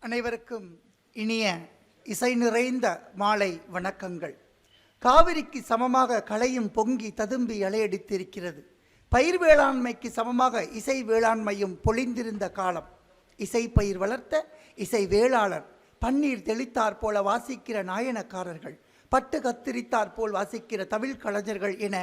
அனைவருக்கும் இனிய இசை நிறைந்த மாலை வணக்கங்கள். காவிரிக்கு சமமாக கலையும் பொங்கி ததும்பி அலையடித்திருக்கிறது. பயிர் வேளாண்மைக்கு சமமாக இசை வேளாண்மையும் பொழிந்திருந்த காலம். இசை பயிர் வளர்த்த இசை வேளாளர், பன்னீர் தெளித்தார் போல வாசிக்கிற நாயனக்காரர்கள், பட்டு கத்திரித்தார் போல் வாசிக்கிற தமிழ் கலைஞர்கள் என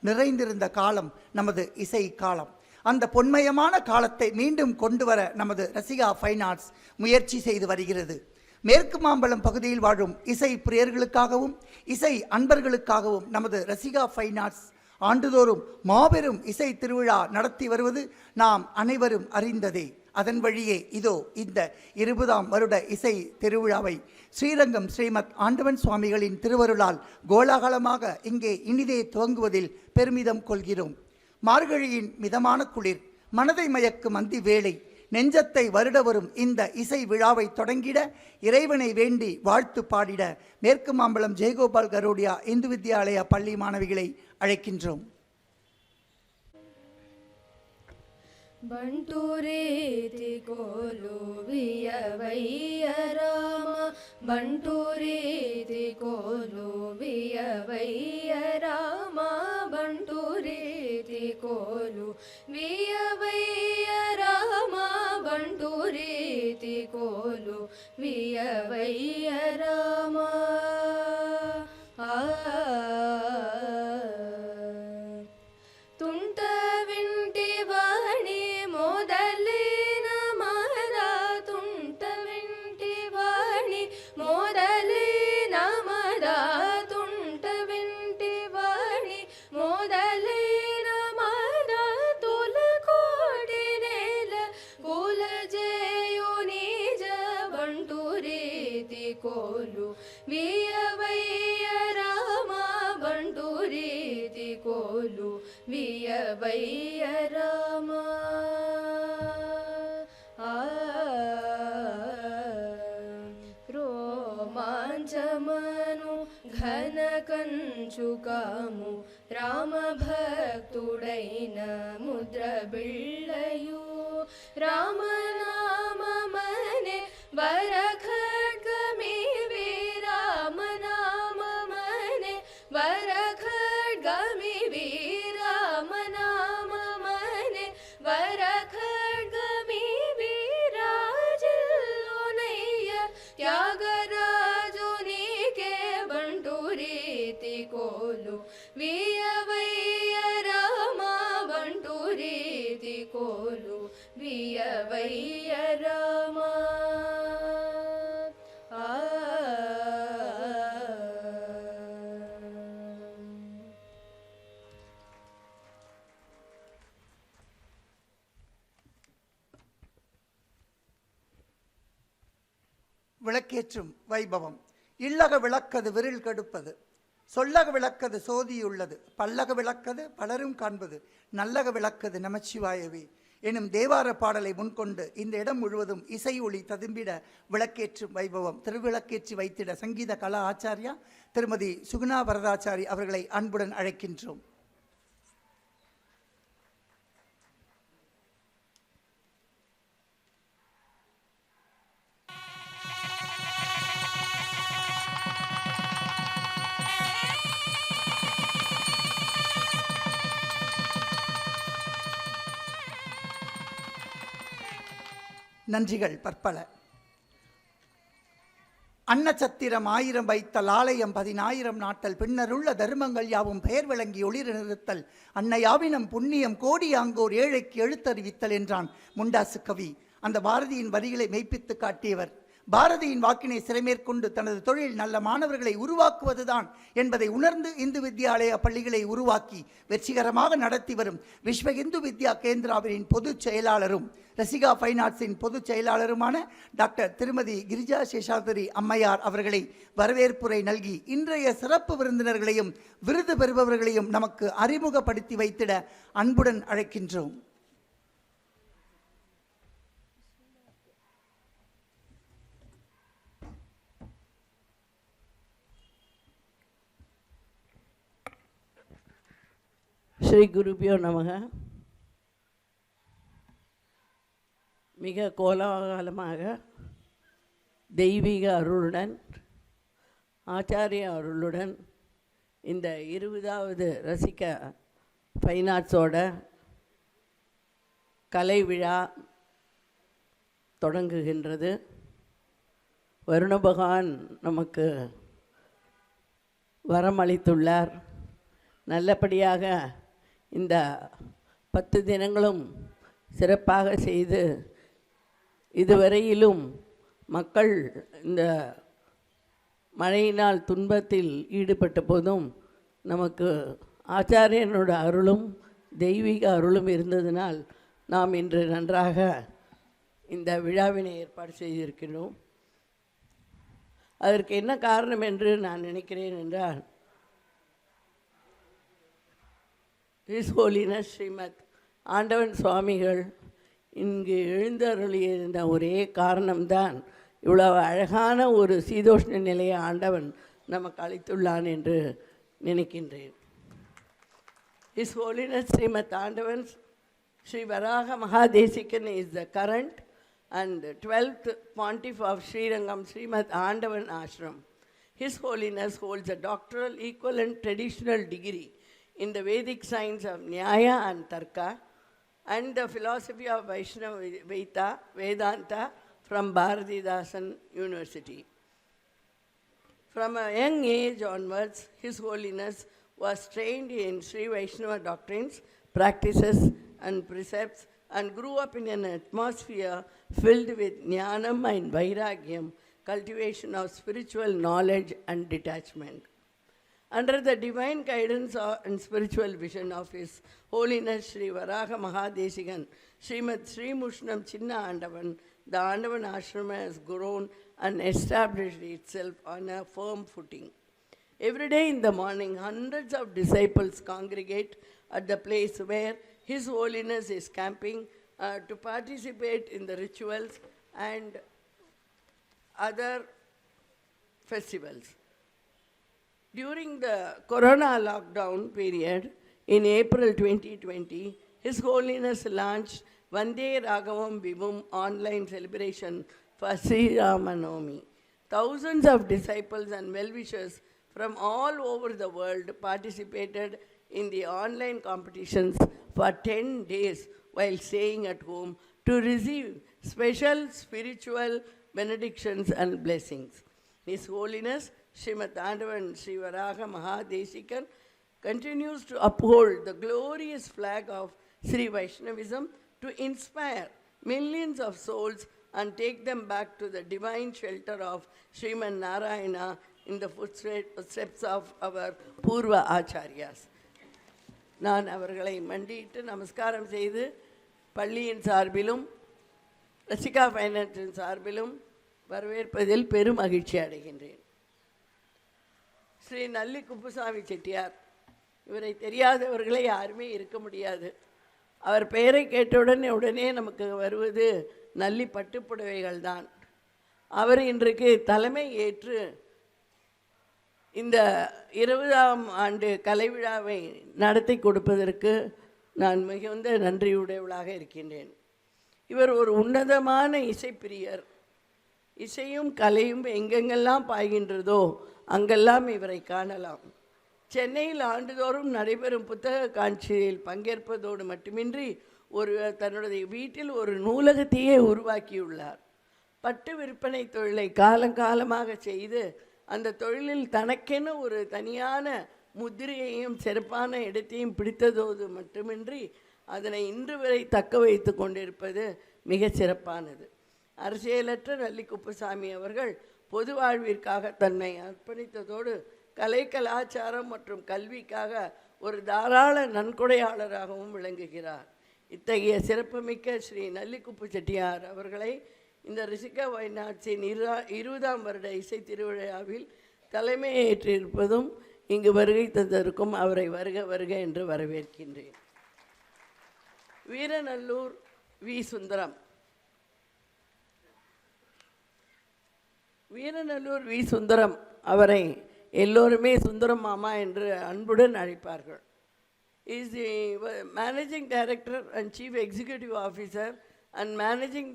நிறைந்திருந்த காலம் நமது இசை காலம். அந்த பொன்மயமான காலத்தை மீண்டும் கொண்டு வர நமது ரசிகா ஃபைன் ஆர்ட்ஸ் முயற்சி செய்து வருகிறது. மேற்கு மாம்பலம் பகுதியில் வாழும் இசை பிரியர்களுக்காகவும் இசை அன்பர்களுக்காகவும் நமது ரசிகா ஃபைன் ஆர்ட்ஸ் ஆண்டுதோறும் மாபெரும் இசை திருவிழா நடத்தி வருவது நாம் அனைவரும் அறிந்ததே. அதன் வழியே இதோ இந்த 20ஆம் வருட இசை திருவிழாவை ஸ்ரீரங்கம் ஸ்ரீமத் ஆண்டவன் சுவாமிகளின் திருவருளால் கோலாகலமாக இங்கே இனிதே துவங்குவதில் பெருமிதம் கொள்கிறோம். மார்கழியின் மிதமான குளிர், மனதை மயக்கும் அந்தி வேளை, நெஞ்சத்தை வருட வரும் இந்த இசை விழாவை தொடங்கிட இறைவனை வேண்டி வாழ்த்து பாடிட மேற்கு மாம்பலம் ஜெயகோபால் கரோடியா இந்து வித்யாலயா பள்ளி மாணவிகளை அழைக்கின்றோம். ಬಂಟೂರೇತಿ ಕೋಲುವಿಯ ವೈಯ ರಾಮ, ಬಂಟೂರೇತಿ ಕೋಲುವಿಯ ವೈಯ ರಾಮ, ಬಂಟೂರೇತಿ ಕೋಲುವಿಯ ವೈಯ ರಾಮ, ಬಂಟೂರೇತಿ ಕೋಲುವಿಯ ವೈಯ ರಾಮ. వియవయ్య రామా రోమాంచమను ఘన కంచుకాము రామభక్తుడైన ముద్ర బిళ్ళయు రామనామమనే వరఖడ్గమివి రామనామమనే వరఖడ్గమివి రామనామమనే వరఖడ్గమివి రాజిల్లోనయ్య త్యాగరాజునికే బంటు రీతి కోలు వియవయ్య రామా బంటు రీతి కోలు వియవయ్య రామా விளக்கேற்றும் வைபவம். இல்லக விளக்கது விரில் கெடுப்பது, சொல்லக விளக்கது சோதியுள்ளது, பல்லக விளக்கது பலரும் காண்பது, நல்லக விளக்கது நமச்சிவாயவே எனும் தேவார பாடலை முன்கொண்டு இந்த இடம் முழுவதும் இசை ஒளி ததும்பிட விளக்கேற்றும் வைபவம் திருவிளக்கேற்றி வைத்திட சங்கீத கலா ஆச்சாரியா திருமதி சுகுணா வரதாச்சாரி அவர்களை அன்புடன் அழைக்கின்றோம். நன்றிகள் பற்பல. அன்னச்சத்திரம் 1000 வைத்தல், ஆலயம் 10000 நாட்டல், பின்னருள்ள தர்மங்கள் யாவும் பெயர் விளங்கி ஒளிர நிறுத்தல், அன்னையாவினம் புண்ணியம் கோடியாங்கோர் ஏழைக்கு எழுத்தறிவித்தல் என்றான் முண்டாசு கவி. அந்த பாரதியின் வரிகளை மெய்ப்பித்து காட்டியவர். பாரதியின் வாக்கினை சிறைமேற்கொண்டு தனது தொழில் நல்ல மாணவர்களை உருவாக்குவதுதான் என்பதை உணர்ந்து இந்து வித்யாலயா பள்ளிகளை உருவாக்கி வெற்றிகரமாக நடத்தி வரும் விஸ்வ இந்து வித்யா கேந்திராவின் பொதுச் செயலாளரும் ரசிகா ஃபைன் ஆர்ட்ஸின் பொதுச் செயலாளருமான டாக்டர் திருமதி கிரிஜா சேஷாத்ரி அம்மையார் அவர்களை வரவேற்புரை நல்கி இன்றைய சிறப்பு விருந்தினர்களையும் விருது பெறுபவர்களையும் நமக்கு அறிமுகப்படுத்தி வைத்திட அன்புடன் அழைக்கின்றோம். ஸ்ரீ குருபியோ நமக. மிக கோலாகலமாக தெய்வீக அருளுடன் ஆச்சாரிய அருளுடன் இந்த 20வது ரசிகா ஃபைன் ஆர்ட்ஸோட கலை விழா தொடங்குகின்றது. வருண பகவான் நமக்கு வரமளித்துள்ளார். நல்லபடியாக இந்த 10 தினங்களும் சிறப்பாக செய்து இதுவரையிலும் மக்கள் இந்த மழையினால் துன்பத்தில் ஈடுபட்ட போதும் நமக்கு ஆச்சாரியனோட அருளும் தெய்வீக அருளும் இருந்ததினால் நாம் இன்று நன்றாக இந்த விழாவினை ஏற்பாடு செய்திருக்கிறோம். அதற்கு என்ன காரணம் என்று நான் நினைக்கிறேன் என்றால், ஹிஸ் ஹோலினஸ் ஸ்ரீமத் ஆண்டவன் சுவாமிகள் இங்கு எழுந்தருளியிருந்த ஒரே காரணம்தான் இவ்வளவு அழகான ஒரு சீதோஷ்ண நிலையை ஆண்டவன் நமக்கு அளித்துள்ளான் என்று நினைக்கின்றேன். His holiness Srimad Andavan Sri Varaha Mahadesikan is the current and 12th Pontiff of Srirangam Srimad Andavan Ashram. His Holiness holds a doctoral equivalent traditional degree in the Vedic science of Nyaya and Tarka and the philosophy of Vaishnava Vedanta from Bharatidasan University. From a young age onwards, His Holiness was trained in Sri Vaishnava doctrines, practices and precepts, and grew up in an atmosphere filled with jnanam and vairagyam, cultivation of spiritual knowledge and detachment. Under the divine guidance and spiritual vision of His Holiness Sri Varaha Mahadesigan, Srimad Sri Mushnam Chinna Andavan, the Andavan Ashrama has grown and established itself on a firm footing. Every day in the morning, hundreds of disciples congregate at the place where His Holiness is camping to participate in the rituals and other festivals. During the Corona lockdown period in April 2020, His Holiness launched Vande Raghavam Vibhum online celebration for Sri Ramanavami. Thousands of disciples and well-wishers from all over the world participated in the online competitions for 10 days while staying at home to receive special spiritual benedictions and blessings. His Holiness Srimad Andavan Sri Varaha Mahadesikan continues to uphold the glorious flag of Sri Vaishnavism to inspire millions of souls and take them back to the divine shelter of Sriman Narayana in the footsteps of our Purva Acharyas. நான் அவர்களை மண்டியிட்டு நமஸ்காரம் செய்து பள்ளியின் சார்பிலும் ரசிகா ஃபைனான்ஸின் சார்பிலும் வரவேற்பதில் பெரும் மகிழ்ச்சி அடைகின்றேன். ஸ்ரீ நல்லி குப்புசாமி செட்டியார், இவரை தெரியாதவர்களே யாருமே இருக்க முடியாது. அவர் பெயரை கேட்டவுடன் உடனே நமக்கு வருவது நல்லி பட்டுப்புடவைகள் தான். அவர் இன்றைக்கு தலைமை ஏற்று இந்த 20ஆம் ஆண்டு கலை விழாவை நடத்தி கொடுப்பதற்கு நான் மிகுந்த நன்றியுடையவளாக இருக்கின்றேன். இவர் ஒரு உன்னதமான இசைப்பிரியர். இசையும் கலையும் எங்கெங்கெல்லாம் பாய்கின்றதோ அங்கெல்லாம் இவரை காணலாம். சென்னையில் ஆண்டுதோறும் நடைபெறும் புத்தக காட்சியில் பங்கேற்பதோடு மட்டுமின்றி தன்னுடைய வீட்டில் ஒரு நூலகத்தையே உருவாக்கியுள்ளார். பட்டு விற்பனை தொழிலை காலங்காலமாக செய்து அந்த தொழிலில் தனக்கென ஒரு தனியான முத்திரையையும் சிறப்பான இடத்தையும் பிடித்ததோடு மட்டுமின்றி அதனை இன்று வரை தக்க வைத்து கொண்டிருப்பது மிக சிறப்பானது. அரசியலற்ற நல்லி குப்புசாமி அவர்கள் பொது வாழ்விற்காக தன்னை அர்ப்பணித்ததோடு கலை கலாச்சாரம் மற்றும் கல்விக்காக ஒரு தாராள நன்கொடையாளராகவும் விளங்குகிறார். இத்தகைய சிறப்புமிக்க ஸ்ரீ நல்லிக்குப்பு செட்டியார் அவர்களை இந்த ரிஷிகா வைநாட்ஸின் 20ஆம் வருட இசை திருவிழாவில் தலைமையேற்றிருப்பதும் இங்கு வருகை தந்திருக்கும் அவரை வருக வருக என்று வரவேற்கின்றேன். வீரநல்லூர் வி. சுந்தரம். வீரநல்லூர் வி. சுந்தரம் அவரை எல்லோருமே சுந்தரம் மாமா என்று அன்புடன் அழைப்பார்கள். Is the managing director and chief executive officer and Managing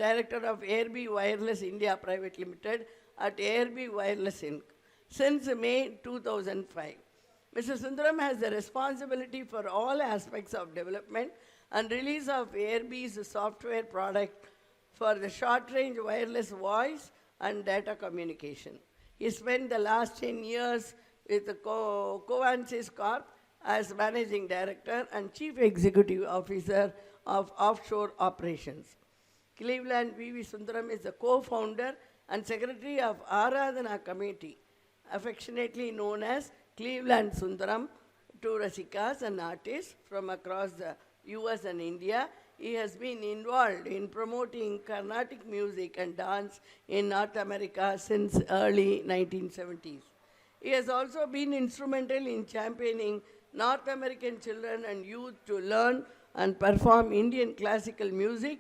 Director of AirB Wireless India Private Limited at AirB Wireless Inc. since May 2005. Mr. Sundaram has the responsibility for all aspects of development and release of AirB's software product for the short-range wireless voice and data communication. He spent the last 10 years with the Covansys Corp as Managing Director and Chief Executive Officer of offshore operations. Cleveland V.V. Sundaram is the co-founder and secretary of Aradhana Committee, affectionately known as Cleveland Sundaram, to Rasikas and artists from across the US and India. He has been involved in promoting Carnatic music and dance in North America since early 1970s. He has also been instrumental in championing North American children and youth to learn and perform Indian classical music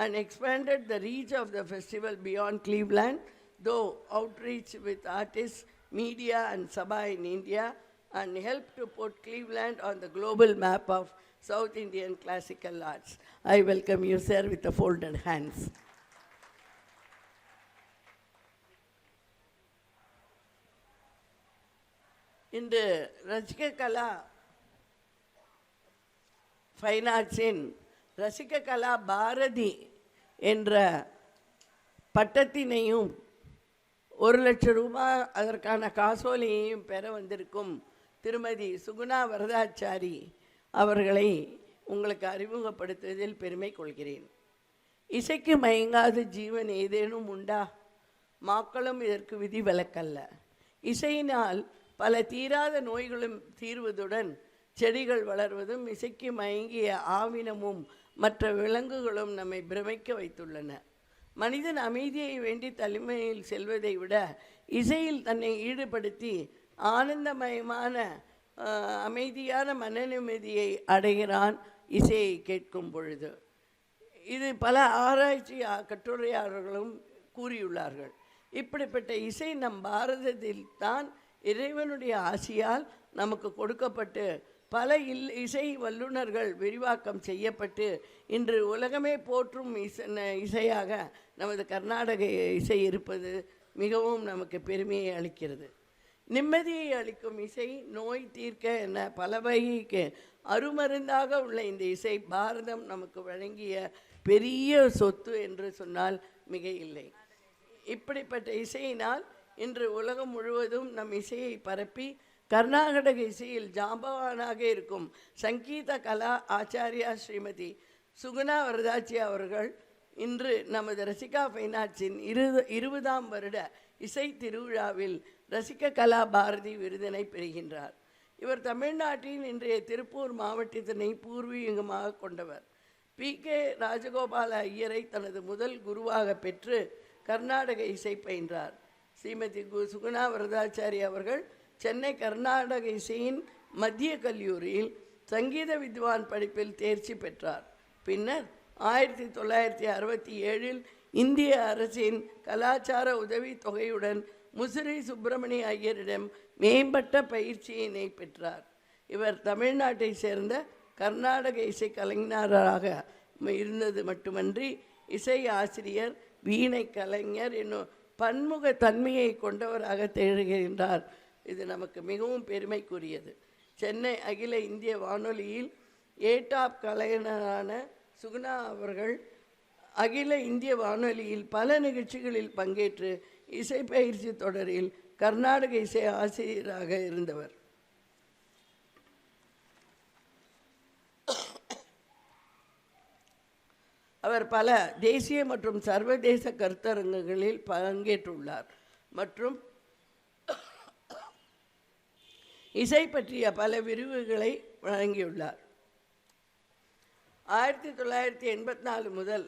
and expanded the reach of the festival beyond Cleveland, though outreach with artists, media and Sabha in India, and helped to put Cleveland on the global map of South Indian classical arts. I welcome you, sir, with the folded hands. இன்று ரசிககலா fine ஆர்ட்ஸின் ரசிககலா Bharathi என்ற பட்டத்தினையும் 1,00,000 ரூபாய் அதற்கான காசோலையையும் பெற வந்திருக்கும் திருமதி சுகுணா வரதாச்சாரி அவர்களை உங்களுக்கு அறிமுகப்படுத்துவதில் பெருமை கொள்கிறேன். இசைக்கு மயங்காத ஜீவன் ஏதேனும் உண்டா? மாக்களும் இதற்கு விதிவிலக்கல்ல. இசையினால் பல தீராத நோய்களும் தீர்வதுடன் செடிகள் வளர்வதும் இசைக்கு மயங்கிய ஆவினமும் மற்ற விலங்குகளும் நம்மை பிரமிக்க வைத்துள்ளன. மனிதன் அமைதியை வேண்டி தலைமையில் செல்வதை விட இசையில் தன்னை ஈடுபடுத்தி ஆனந்தமயமான அமைதியான மன நிம்மதியை அடைகிறான் இசையை கேட்கும் பொழுது. இது பல ஆராய்ச்சி கட்டுரையாளர்களும் கூறியுள்ளார்கள். இப்படிப்பட்ட இசை நம் பாரதத்தில் தான் இறைவனுடைய ஆசியால் நமக்கு கொடுக்கப்பட்டு பல இசை வல்லுநர்கள் விரிவாக்கம் செய்யப்பட்டு இன்று உலகமே போற்றும் இசையாக நமது கர்நாடக இசை இருப்பது மிகவும் நமக்கு பெருமையை அளிக்கிறது. நிம்மதியை அளிக்கும் இசை, நோய் தீர்க்க என பல வகைக்கு அருமருந்தாக உள்ள இந்த இசை பாரதம் நமக்கு வழங்கிய பெரிய சொத்து என்று சொன்னால் மிக இல்லை. இப்படிப்பட்ட இசையினால் இன்று உலகம் முழுவதும் நம் இசையை பரப்பி கர்நாடக இசையில் ஜாம்பவானாக இருக்கும் சங்கீத கலா ஆச்சாரியா ஸ்ரீமதி சுகுணா வரதாச்சி அவர்கள் இன்று நமது ரசிகா ஃபைன் ஆர்ட்ஸின் 20ஆம் வருட இசை திருவிழாவில் ரசிக கலா பாரதி விருதினை பெறுகின்றார். இவர் தமிழ்நாட்டின் இன்றைய திருப்பூர் மாவட்டத்தினை பூர்வீகமாக கொண்டவர். PK ராஜகோபால ஐயரை தனது முதல் குருவாக பெற்று கர்நாடக இசை பயின்றார். ஸ்ரீமதி சுகுணா வரதாச்சாரி அவர்கள் சென்னை கர்நாடக இசையின் மத்திய கல்லூரியில் சங்கீத வித்வான் படிப்பில் தேர்ச்சி பெற்றார். பின்னர் 1967இல் இந்திய அரசின் கலாச்சார உதவி தொகையுடன் முசிறி சுப்பிரமணிய ஐயரிடம் மேம்பட்ட பயிற்சியினை பெற்றார். இவர் தமிழ்நாட்டை சேர்ந்த கர்நாடக இசை கலைஞராக இருந்தது மட்டுமன்றி இசை ஆசிரியர், வீணை கலைஞர் என்னும் பன்முக தன்மையை கொண்டவராக திகழ்கின்றார். இது நமக்கு மிகவும் பெருமைக்குரியது. சென்னை அகில இந்திய வானொலியில் ஏடாப் கலைஞரான சுகுணா அவர்கள் அகில இந்திய வானொலியில் பல நிகழ்ச்சிகளில் பங்கேற்று இசை பயிற்சி தொடரில் கர்நாடக இசை ஆசிரியராக இருந்தவர். அவர் பல தேசிய மற்றும் சர்வதேச கருத்தரங்குகளில் பங்கேற்றுள்ளார் மற்றும் இசை பற்றிய பல விரிவுகளை வழங்கியுள்ளார். 1984 முதல்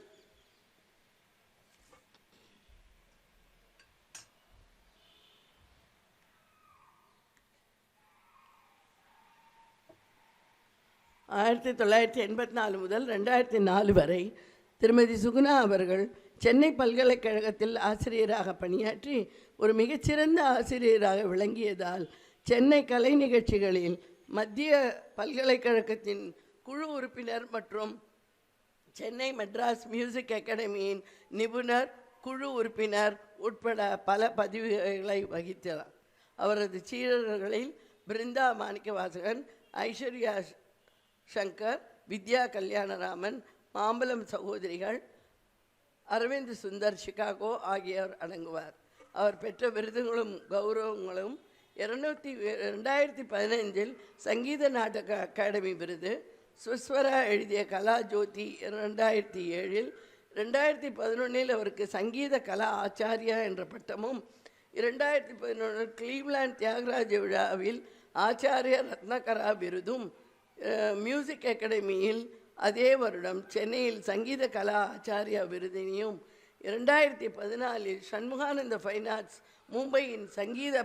2004 வரை திருமதி சுகுணா அவர்கள் சென்னை பல்கலைக்கழகத்தில் ஆசிரியராக பணியாற்றி ஒரு மிகச்சிறந்த ஆசிரியராக விளங்கியதால் சென்னை கலை நிகழ்ச்சிகளில் மத்திய பல்கலைக்கழகத்தின் குழு உறுப்பினர் மற்றும் சென்னை மெட்ராஸ் மியூசிக் அகாடமியின் நிபுணர் குழு உறுப்பினர் உட்பட பல பதவிகளை வகித்தார். அவரது சீடர்களில் பிருந்தா மாணிக்கவாசகன், ஐஸ்வர்யா சங்கர், வித்யா கல்யாணராமன், மாம்பலம் சகோதரிகள், அரவிந்த் சுந்தர் சிகாகோ ஆகியோர் அடங்குவார். அவர் பெற்ற விருதுகளும் கௌரவங்களும் 2015இல் சங்கீத நாடக அகாடமி விருது, சுஸ்வரா எழுதிய கலா ஜோதி 2007இல், 2011இல் அவருக்கு சங்கீத கலா ஆச்சாரியா என்ற பட்டமும், 2011 கிளீவ்லாண்ட் தியாகராஜ விழாவில் ஆச்சாரிய ரத்னகரா விருதும், மியூசிக் அகாடமியில் அதே வருடம் சென்னையில் சங்கீத கலா ஆச்சாரியா விருதினையும், 2014இல் சண்முகானந்த ஃபைன் ஆர்ட்ஸ் மும்பையின் சங்கீத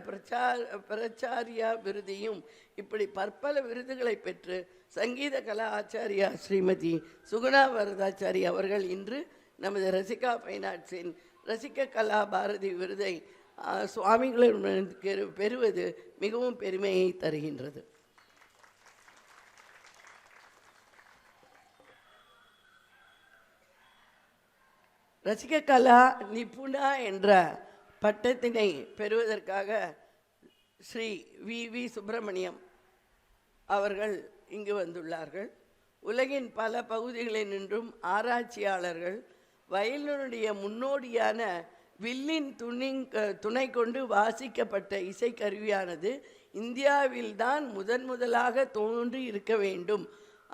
பிரச்சாரியா விருதையும், இப்படி பற்பல விருதுகளை பெற்று சங்கீத கலா ஆச்சாரியா ஸ்ரீமதி சுகுணா வரதாச்சாரி அவர்கள் இன்று நமது ரசிகா ஃபைன் ஆர்ட்ஸின் ரசிக கலா பாரதி விருதை சுவாமிகளிடம் பெறுவது மிகவும் பெருமையை தருகின்றது. ரசிக கலா நிபுணா என்ற பட்டத்தினை பெறுவதற்காக ஸ்ரீ வி சுப்பிரமணியம் அவர்கள் இங்கு வந்துள்ளார்கள். உலகின் பல பகுதிகளில் நின்றும் ஆராய்ச்சியாளர்கள் வயலினுடைய முன்னோடியான வில்லின் துணை கொண்டு வாசிக்கப்பட்ட இசைக்கருவியானது இந்தியாவில்தான் முதலாக தோன்றி இருக்க வேண்டும்.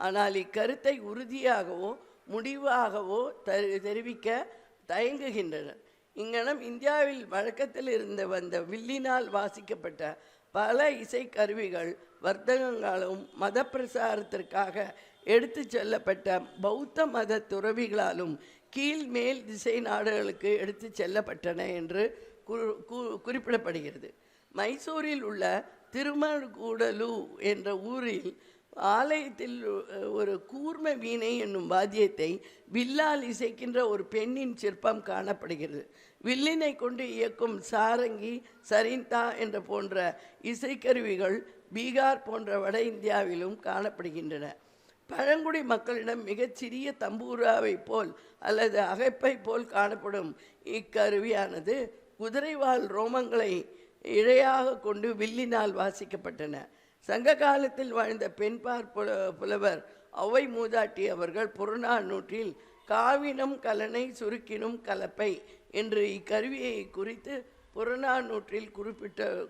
ஆனால் இக்கருத்தை உறுதியாகவோ முடிவாகவோ தெரிவிக்க தயங்குகின்றனர். இங்கனம் இந்தியாவில் வழக்கத்தில் இருந்து வந்த வில்லினால் வாசிக்கப்பட்ட பல இசைக்கருவிகள் வர்த்தகங்களும் மத பிரசாரத்திற்காக எடுத்து செல்லப்பட்ட பௌத்த மத துறவிகளாலும் கீழ் மேல் திசை நாடுகளுக்கு எடுத்து செல்லப்பட்டன என்று குறிப்பிடப்படுகிறது. மைசூரில் உள்ள திருமணக்கூடலு என்ற ஊரில் ஆலயத்தில் ஒரு கூர்ம வீணை என்னும் வாத்தியத்தை வில்லால் இசைக்கின்ற ஒரு பெண்ணின் சிற்பம் காணப்படுகிறது. வில்லினை கொண்டு இயக்கும் சாரங்கி, சரிந்தா என்ற போன்ற இசைக்கருவிகள் பீகார் போன்ற வட இந்தியாவிலும் காணப்படுகின்றன. பழங்குடி மக்களிடம் மிகச்சிறிய தம்பூராவை போல் அல்லது அகைப்பை போல் காணப்படும் இக்கருவியானது குதிரைவால் ரோமங்களை இழையாக கொண்டு வில்லினால் வாசிக்கப்பட்டன. சங்க காலத்தில் வாழ்ந்த பெண்பார் புலவர் ஔவை மூதாட்டி அவர்கள் புறநானூற்றில் காவினம் கலனை சுருக்கினும் கலப்பை என்று இக்கருவியை குறித்து புறநானூற்றில்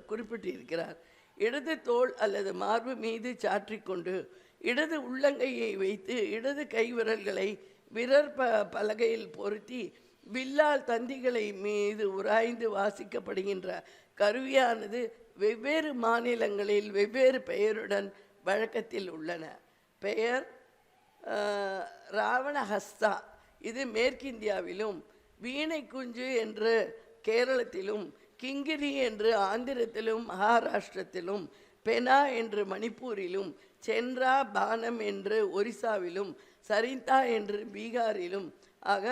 குறிப்பிட்டிருக்கிறார். இடது தோள் அல்லது மார்பு மீது சாற்றிக்கொண்டு இடது உள்ளங்கையை வைத்து இடது கைவிரல்களை விரற் பலகையில் பொருத்தி வில்லால் தந்திகளை மீது உராய்ந்து வாசிக்கப்படுகின்ற கருவியானது வெவ்வேறு மாநிலங்களில் வெவ்வேறு பெயருடன் வழக்கத்தில் உள்ளன. பெயர் ராவணஹஸ்தா, இது மேற்கிந்தியாவிலும், வீணை குஞ்சு என்று கேரளத்திலும், கிங்கிரி என்று ஆந்திரத்திலும் மகாராஷ்டிரத்திலும், பெனா என்று மணிப்பூரிலும், சென்ரா பானம் என்று ஒரிசாவிலும், சரிந்தா என்று பீகாரிலும் ஆக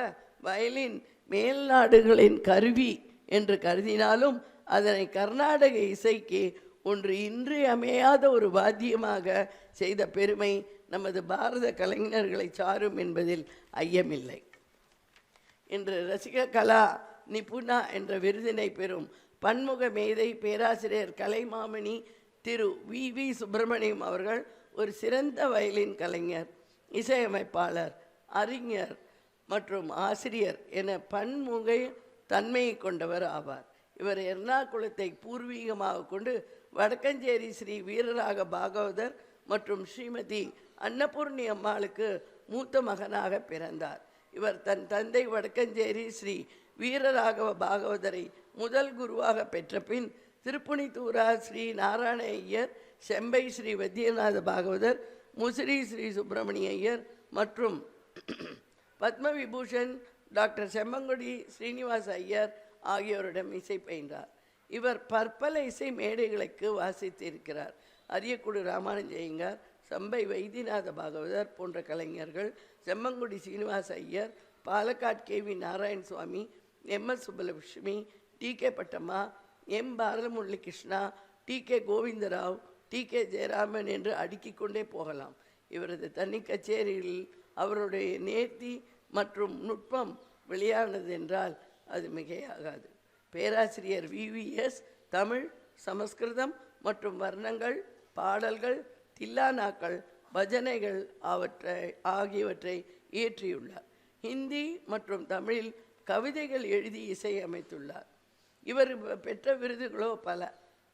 வயலின் மேல்நாடுகளின் கருவி என்று கருதினாலும் அதனை கர்நாடக இசைக்கு ஒன்று இன்றியமையாத ஒரு வாத்தியமாக செய்த பெருமை நமது பாரத கலைஞர்களை சாரும் என்பதில் ஐயமில்லை. இன்று ரசிக கலா நிபுணா என்ற விருதினை பெறும் பன்முக மேதை பேராசிரியர் கலைமாமணி திரு வி சுப்பிரமணியம் அவர்கள் ஒரு சிறந்த வயலின் கலைஞர், இசையமைப்பாளர், அறிஞர் மற்றும் ஆசிரியர் என பன்முக தன்மையை கொண்டவர் ஆவார். இவர் எர்ணாகுளத்தை பூர்வீகமாக கொண்டு வடக்கஞ்சேரி ஸ்ரீ வீரராக பாகவதர் மற்றும் ஸ்ரீமதி அன்னபூர்ணி அம்மாளுக்கு மூத்த மகனாக பிறந்தார். இவர் தன் தந்தை வடக்கஞ்சேரி ஸ்ரீ வீரராகவ பாகவதரை முதல் குருவாக பெற்ற பின் திருப்புணித்தூரா ஸ்ரீ நாராயண ஐயர், செம்பை ஸ்ரீ வைத்தியநாத பாகவதர், முசிறி ஸ்ரீ சுப்பிரமணிய ஐயர் மற்றும் பத்ம விபூஷன் டாக்டர் செம்மங்குடி ஸ்ரீனிவாச ஐயர் ஆகியோரிடம் இசை பயின்றார். இவர் பற்பல இசை மேடைகளுக்கு வாசித்திருக்கிறார். அரியக்குடி ராமானுஜயங்கார், சம்பை வைத்தியநாத பாகவதர் போன்ற கலைஞர்கள், செம்மங்குடி சீனிவாச ஐயர், பாலக்காட் KV நாராயண சுவாமி, MS Subbulakshmi, TK Pattamma, M பாரதமுரளி Krishna, TK Govindarao, TK Jayaraman என்று அடுக்கிக் கொண்டே போகலாம். இவரது தனி கச்சேரியில் அவருடைய நேர்த்தி மற்றும் நுட்பம் வெளியானது என்றால் அது மிகையாகாது. பேராசிரியர் VVS தமிழ், சமஸ்கிருதம் மற்றும் வர்ணங்கள், பாடல்கள், தில்லானாக்கள், பஜனைகள் ஆகியவற்றை இயற்றியுள்ளார். ஹிந்தி மற்றும் தமிழில் கவிதைகள் எழுதி இசையமைத்துள்ளார். இவர் பெற்ற விருதுகளோ பல.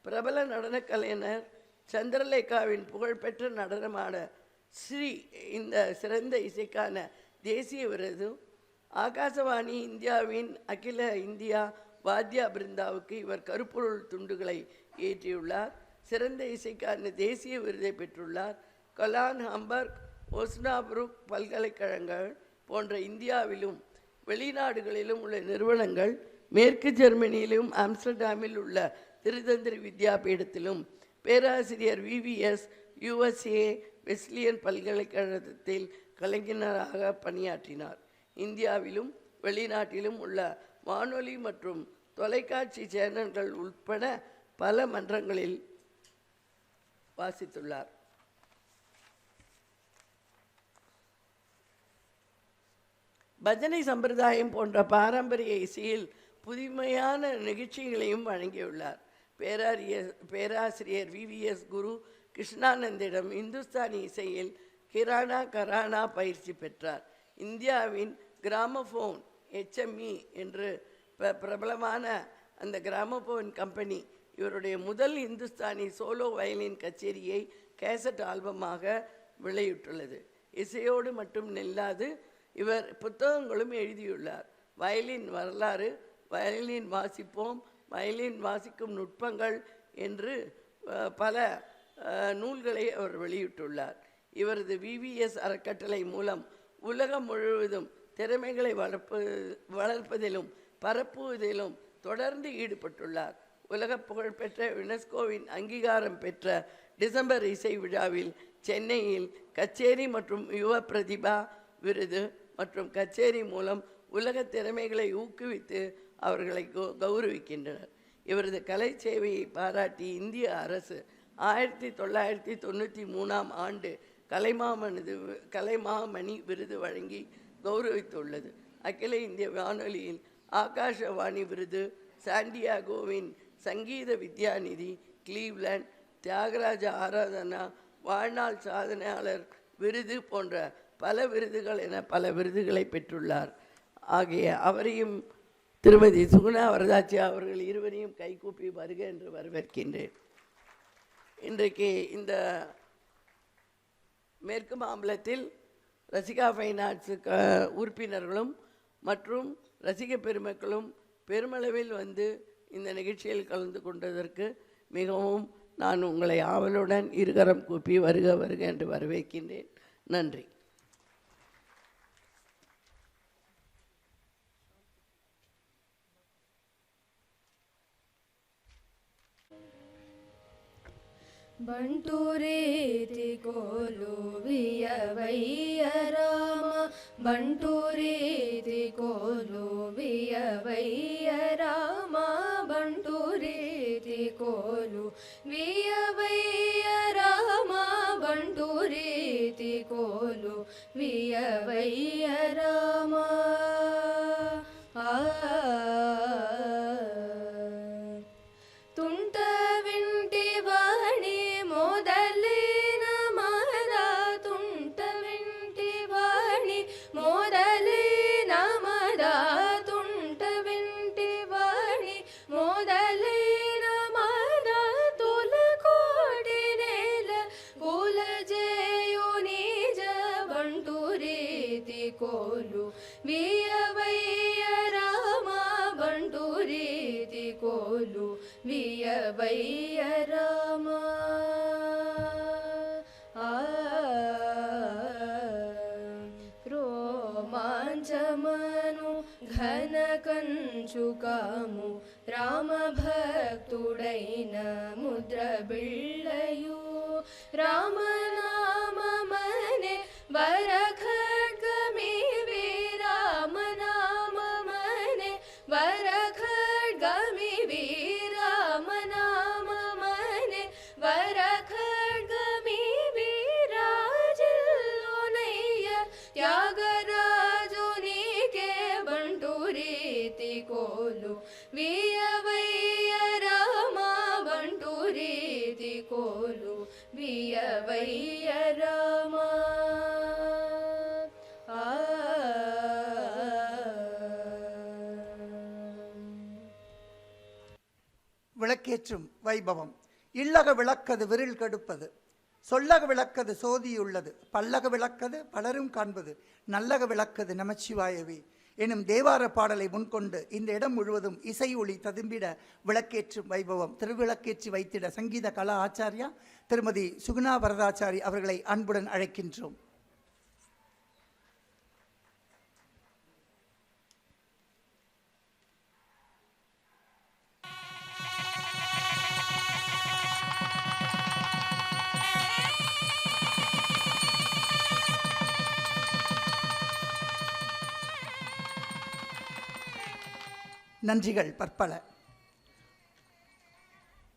பிரபல நடனக் கலைஞர் சந்திரலேகாவின் புகழ்பெற்ற நடனமான ஸ்ரீ இந்த சிறந்த இசைக்கான தேசிய விருதும், ஆகாசவாணி இந்தியாவின் அகில இந்தியா வாத்தியா பிருந்தாவுக்கு இவர் கருப்பொருள் துண்டுகளை ஏற்றியுள்ளார். சிறந்த இசைக்கான தேசிய விருதை பெற்றுள்ளார். கலான், ஹம்பர்க், ஒஸ்னாப்ருக் பல்கலைக்கழகங்கள் போன்ற இந்தியாவிலும் வெளிநாடுகளிலும் உள்ள நிறுவனங்கள், மேற்கு ஜெர்மனியிலும் ஆம்ஸ்டர்டாமில் உள்ள திருதந்திரி வித்யாபீடத்திலும் பேராசிரியர் VVS USA வெஸ்லியன் பல்கலைக்கழகத்தில் கலைஞராக பணியாற்றினார். இந்தியாவிலும் வெளிநாட்டிலும் உள்ள வானொலி மற்றும் தொலைக்காட்சி சேனல்கள் உட்பட பல மன்றங்களில் வாசித்துள்ளார். பஜனை சம்பிரதாயம் போன்ற பாரம்பரிய இசையில் புதுமையான நிகழ்ச்சிகளையும் வழங்கியுள்ளார். பேராசிரியர் VVS குரு கிருஷ்ணானந்திடம் இந்துஸ்தானி இசையில் கிரானா கரானா பயிற்சி பெற்றார். இந்தியாவின் கிராமபோன் HME என்று பிரபலமான அந்த கிராமபோன் கம்பெனி இவருடைய முதல் இந்துஸ்தானி சோலோ வயலின் கச்சேரியை கேசட் ஆல்பமாக வெளியிட்டுள்ளது. இசையோடு மட்டும் நில்லாது இவர் புத்தகங்களும் எழுதியுள்ளார். வயலின் வரலாறு, வயலின் வாசிப்போம், வயலின் வாசிக்கும் நுட்பங்கள் என்று பல நூல்களை அவர் வெளியிட்டுள்ளார். இவரது VVS அறக்கட்டளை மூலம் உலகம் முழுவதும் திறமைகளை வளர்ப்பதிலும் பரப்புவதிலும் தொடர்ந்து ஈடுபட்டுள்ளார். உலக புகழ்பெற்ற யுனெஸ்கோவின் அங்கீகாரம் பெற்ற டிசம்பர் இசை விழாவில் சென்னையில் கச்சேரி மற்றும் யுவ பிரதிபா விருது மற்றும் கச்சேரி மூலம் உலக திறமைகளை ஊக்குவித்து அவர்களை கௌரவிக்கின்றனர். இவரது கலை சேவையை பாராட்டி இந்திய அரசு 1993ஆம் ஆண்டு கலைமாமணி விருது வழங்கி கௌரவித்துள்ளது. அகில இந்திய வானொலியில் ஆகாஷவாணி விருது, சாண்டியாகோவின் சங்கீத வித்யாநிதி, கிளீவ்லேண்ட் தியாகராஜ ஆராதனா வாழ்நாள் சாதனையாளர் விருது போன்ற பல விருதுகள் என பல விருதுகளை பெற்றுள்ளார். ஆகிய அவரையும் திருமதி சுகுணா வரதாச்சி அவர்கள் இருவரையும் கைகூப்பி வருக என்று வரவேற்கின்றேன். இன்றைக்கு இந்த மேற்கு மாம்பலத்தில் ரசிகா ஃபைன் ஆர்ட்ஸு உறுப்பினர்களும் மற்றும் ரசிக பெருமக்களும் பெருமளவில் வந்து இந்த நிகழ்ச்சியில் கலந்து கொண்டதற்கு மிகவும் நான் உங்களை ஆவலுடன் இருகரம் கூப்பி வருக வருக என்று வரவேற்கின்றேன். நன்றி. ಬಂಟೂರೇತಿ ಕೋಲುವಿಯ ವೈಯ ರಾಮ, ಬಂಟೂರೇತಿ ಕೋಲುವಿಯ ವೈಯ ರಾಮ, ಬಂಟೂರೇತಿ ಕೋಲುವಿಯ ವೈಯ ರಾಮ, ಬಂಟೂರೇತಿ ಕೋಲುವಿಯ ವೈಯ ರಾಮ. ಕೋಲು ವಿಯವಯ್ಯ ರಾಮ, ಬಂಟೂರೀತಿ ಕೋಲು ವಿಯವಯ್ಯ ರಾಮ. రోమాంచమను ఘన కంచుకాము రామ భక్తుడైన ముద్ర బిళ్ళయు, రామనామమనే వర ఖడ్గమివి, రామనామమనే వర ఖడ్గమివి, రామనామమనే వర ఖడ్గమివి. రాజిల్లోనయ్య త్యాగరాజునికే ಬಂಟೂರೀತಿ ಕೋಲು ವಿಯವಯ್ಯ ರಾಮ, ಬಂಟೂರೀತಿ ಕೋಲು ವಿಯವಯ್ಯ ರಾಮ. விளக்கேற்றும் வைபவம். இல்லக விளக்கது விரில் கெடுப்பது, சொல்லக விளக்கது சோதியுள்ளது, பல்லக விளக்கது பலரும் காண்பது, நல்லக விளக்கது நமச்சிவாயவே எனும் தேவார பாடலை முன்கொண்டு இந்த இடம் முழுவதும் இசை ஒளி ததும்பிட விளக்கேற்றும் வைபவம் திருவிளக்கேற்றி வைத்திட சங்கீத கலா ஆச்சாரியா திருமதி சுகுணா வரதாச்சாரி அவர்களை அன்புடன் அழைக்கின்றோம். நன்றிகள் பற்பல.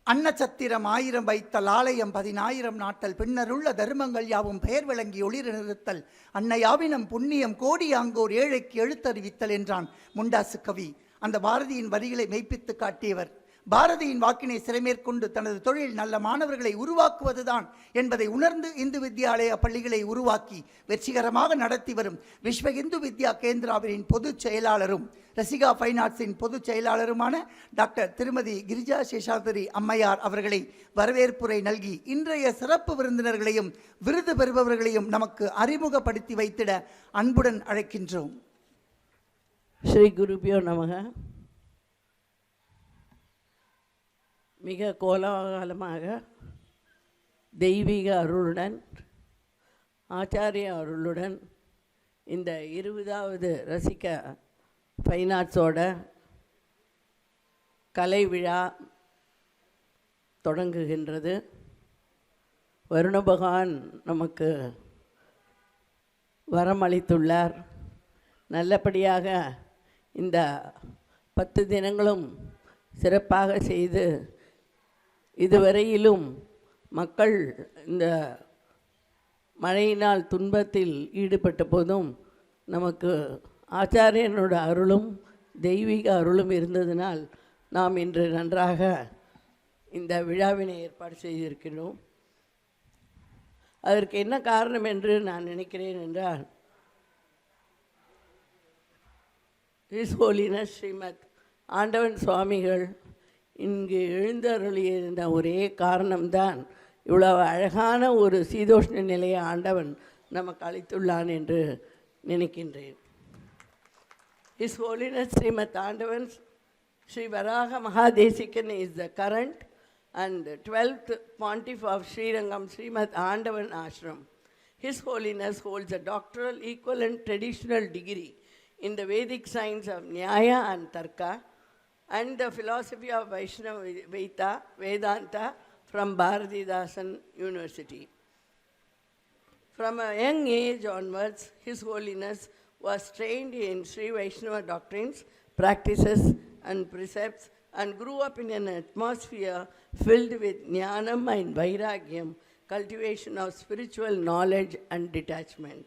அன்னச்சத்திரம் 1000 வைத்தல், ஆலயம் 10000 நாட்டல், பின்னருள்ள தர்மங்கள் யாவும் பெயர் விளங்கி ஒளிர நிறுத்தல், அன்னையாவினம் புண்ணியம் கோடியாங்கோர் ஏழைக்கு எழுத்தறிவித்தல் என்றான் முண்டாசு கவி. அந்த பாரதியின் வரிகளை மெய்ப்பித்து காட்டியவர். பாரதியின் வாக்கினை சிறைமேற்கொண்டு தனது தொழில் நல்ல மாணவர்களை உருவாக்குவதுதான் என்பதை உணர்ந்து இந்து வித்யாலய பள்ளிகளை உருவாக்கி வெற்றிகரமாக நடத்தி வரும் விஸ்வ இந்து வித்யா கேந்திராவின் பொதுச் செயலாளரும் ரசிகா ஃபைன் ஆர்ட்ஸின் பொதுச் செயலாளருமான டாக்டர் திருமதி கிரிஜா சேஷாதிரி அம்மையார் அவர்களை வரவேற்புரை நல்கி இன்றைய சிறப்பு விருந்தினர்களையும் விருது பெறுபவர்களையும் நமக்கு அறிமுகப்படுத்தி வைத்திட அன்புடன் அழைக்கின்றோம். ஸ்ரீ குருபியோ நமக. மிக கோலாகலமாக தெய்வீக அருளுடன் ஆச்சாரிய அருளுடன் இந்த 20வது ரசிகா ஃபைன் ஆர்ட்ஸோட கலை விழா தொடங்குகின்றது. வருண பகவான் நமக்கு வரமளித்துள்ளார். நல்லபடியாக இந்த 10 தினங்களும் சிறப்பாக செய்து இதுவரையிலும் மக்கள் இந்த மழையினால் துன்பத்தில் ஈடுபட்ட போதும் நமக்கு ஆச்சாரியனோட அருளும் தெய்வீக அருளும் இருந்ததினால் நாம் இன்று நன்றாக இந்த விழாவினை ஏற்பாடு செய்திருக்கிறோம். அதற்கு என்ன காரணம் என்று நான் நினைக்கிறேன் என்றால், ஹிஸ் ஹோலினஸ் ஸ்ரீமத் ஆண்டவன் சுவாமிகள் இங்கு எழுந்தருளியிருந்த ஒரே காரணம்தான் இவ்வளவு அழகான ஒரு சீதோஷ்ண நிலையை ஆண்டவன் நமக்கு அளித்துள்ளான் என்று நினைக்கின்றேன். ஹிஸ் ஹோலினஸ் ஸ்ரீமத் ஆண்டவன் Sri Varaha Mahadesikan is the current and 12th Pontiff of Sri Rangam Srimad Andavan Ashram. His Holiness holds a doctoral equivalent traditional degree in the Vedic science of Nyaya and Tarka and the philosophy of Vaishnava Vedanta from Bharatidasan University. From a young age onwards, His Holiness was trained in Sri Vaishnava doctrines, practices and precepts, and grew up in an atmosphere filled with jnanam and vairagyam, cultivation of spiritual knowledge and detachment.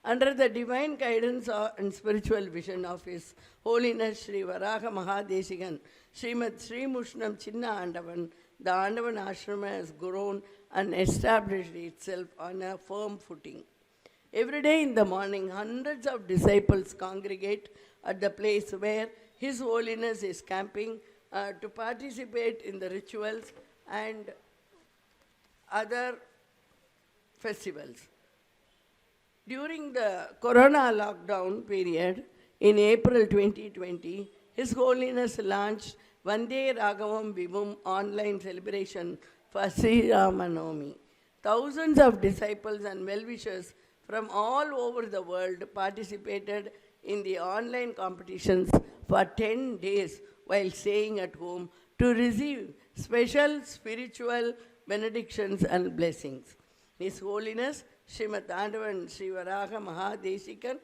Under the divine guidance and spiritual vision of His Holiness Sri Varaha Mahadesikan, Srimad Sri Mushnam Chinna Andavan, the Andavan Ashrama has grown and established itself on a firm footing. Every day in the morning, hundreds of disciples congregate at the place where His Holiness is camping to participate in the rituals and other festivals. During the Corona lockdown period in April 2020, His Holiness launched Vande Raghavam Vibhum online celebration for Sri Ramanavami. Thousands of disciples and well-wishers from all over the world participated in the online competitions for 10 days while staying at home to receive special spiritual benedictions and blessings. His Holiness Srimad Andavan Sri Varaha Mahadesikan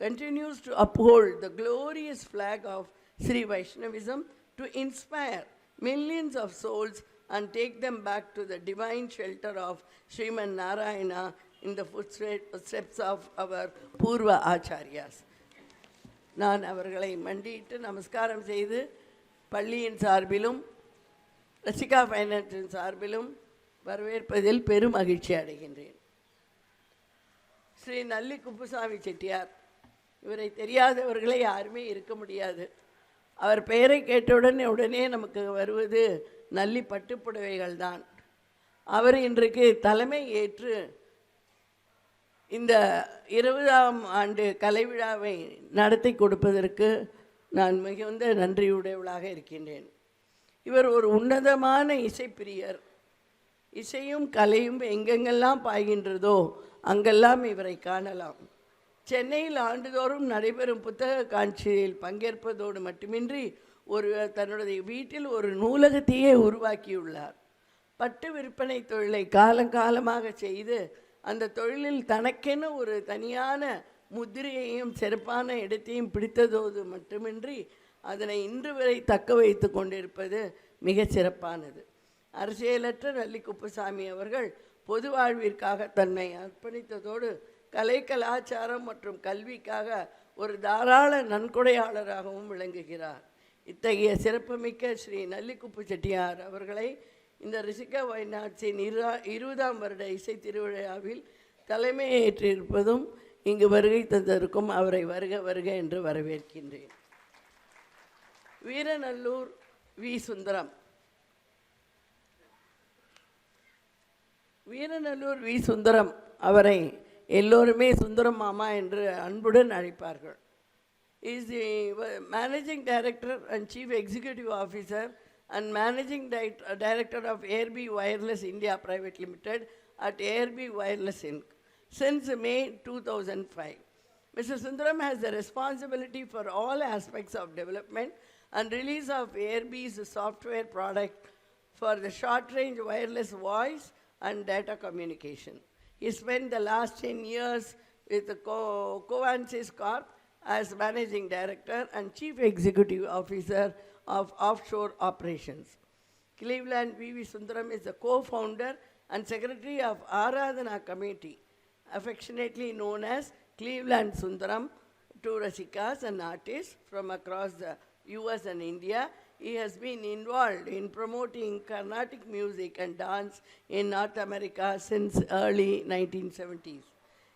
continues to uphold the glorious flag of Sri Vaishnavism to inspire millions of souls and take them back to the divine shelter of Sriman Narayana in the footsteps of our Purva Acharyas. நான் அவர்களை மண்டியிட்டு நமஸ்காரம் செய்து பள்ளியின் சார்பிலும் ரசிகா ஃபைனான்ஸின் சார்பிலும் வரவேற்பதில் பெரும் மகிழ்ச்சி அடைகின்றேன். ஸ்ரீ நல்லி குப்புசாமி செட்டியார், இவரை தெரியாதவர்களே யாருமே இருக்க முடியாது. அவர் பெயரை கேட்டவுடன் உடனே நமக்கு வருவது நல்லி பட்டுப்புடவைகள் தான். அவர் இன்றைக்கு தலைமை ஏற்று இந்த 20ஆம் ஆண்டு கலை விழாவை நடத்தி கொடுப்பதற்கு நான் மிகுந்த நன்றியுடையவளாக இருக்கின்றேன். இவர் ஒரு உன்னதமான இசைப்பிரியர். இசையும் கலையும் எங்கெங்கெல்லாம் பாய்கின்றதோ அங்கெல்லாம் இவரை காணலாம். சென்னையில் ஆண்டுதோறும் நடைபெறும் புத்தக காட்சியில் பங்கேற்பதோடு மட்டுமின்றி தன்னுடைய வீட்டில் ஒரு நூலகத்தையே உருவாக்கியுள்ளார். பட்டு விற்பனை தொழிலை காலங்காலமாக செய்து அந்த தொழிலில் தனக்கென ஒரு தனியான முத்திரையையும் சிறப்பான இடத்தையும் பிடித்ததோடு மட்டுமின்றி அதனை இன்று வரை தக்க வைத்து கொண்டிருப்பது மிக சிறப்பானது. அரசியலற்ற நல்லி குப்புசாமி அவர்கள் பொது வாழ்விற்காக தன்னை அர்ப்பணித்ததோடு கலை கலாச்சாரம் மற்றும் கல்விக்காக ஒரு தாராள நன்கொடையாளராகவும் விளங்குகிறார். இத்தகைய சிறப்புமிக்க ஸ்ரீ நல்லிக்குப்பு செட்டியார் அவர்களை இந்த ரிஷிகா வைநாட்ஸின் 20ஆம் வருட இசை திருவிழாவில் தலைமை ஏற்றிருப்பதும் இங்கு வருகை தந்திருக்கும் அவரை வருக வருக என்று வரவேற்கின்றேன். வீரநல்லூர் வி. சுந்தரம். வீரநல்லூர் வி. சுந்தரம் அவரை எல்லோருமே சுந்தரம் மாமா என்று அன்புடன் அழைப்பார்கள். Is the managing director and chief executive officer and Managing Director of AirB Wireless India Private Limited at AirB Wireless Inc. since May 2005. Mr. Sundaram has the responsibility for all aspects of development and release of Airbee's software product for the short-range wireless voice and data communication. He spent the last 10 years with the Covansys Corp as Managing Director and Chief Executive Officer of Offshore Operations. Cleveland V.V. Sundaram is the co-founder and secretary of Aradhana Committee, affectionately known as Cleveland Sundaram, to Rasikas and artists from across the US and India. He has been involved in promoting Carnatic music and dance in North America since early 1970s.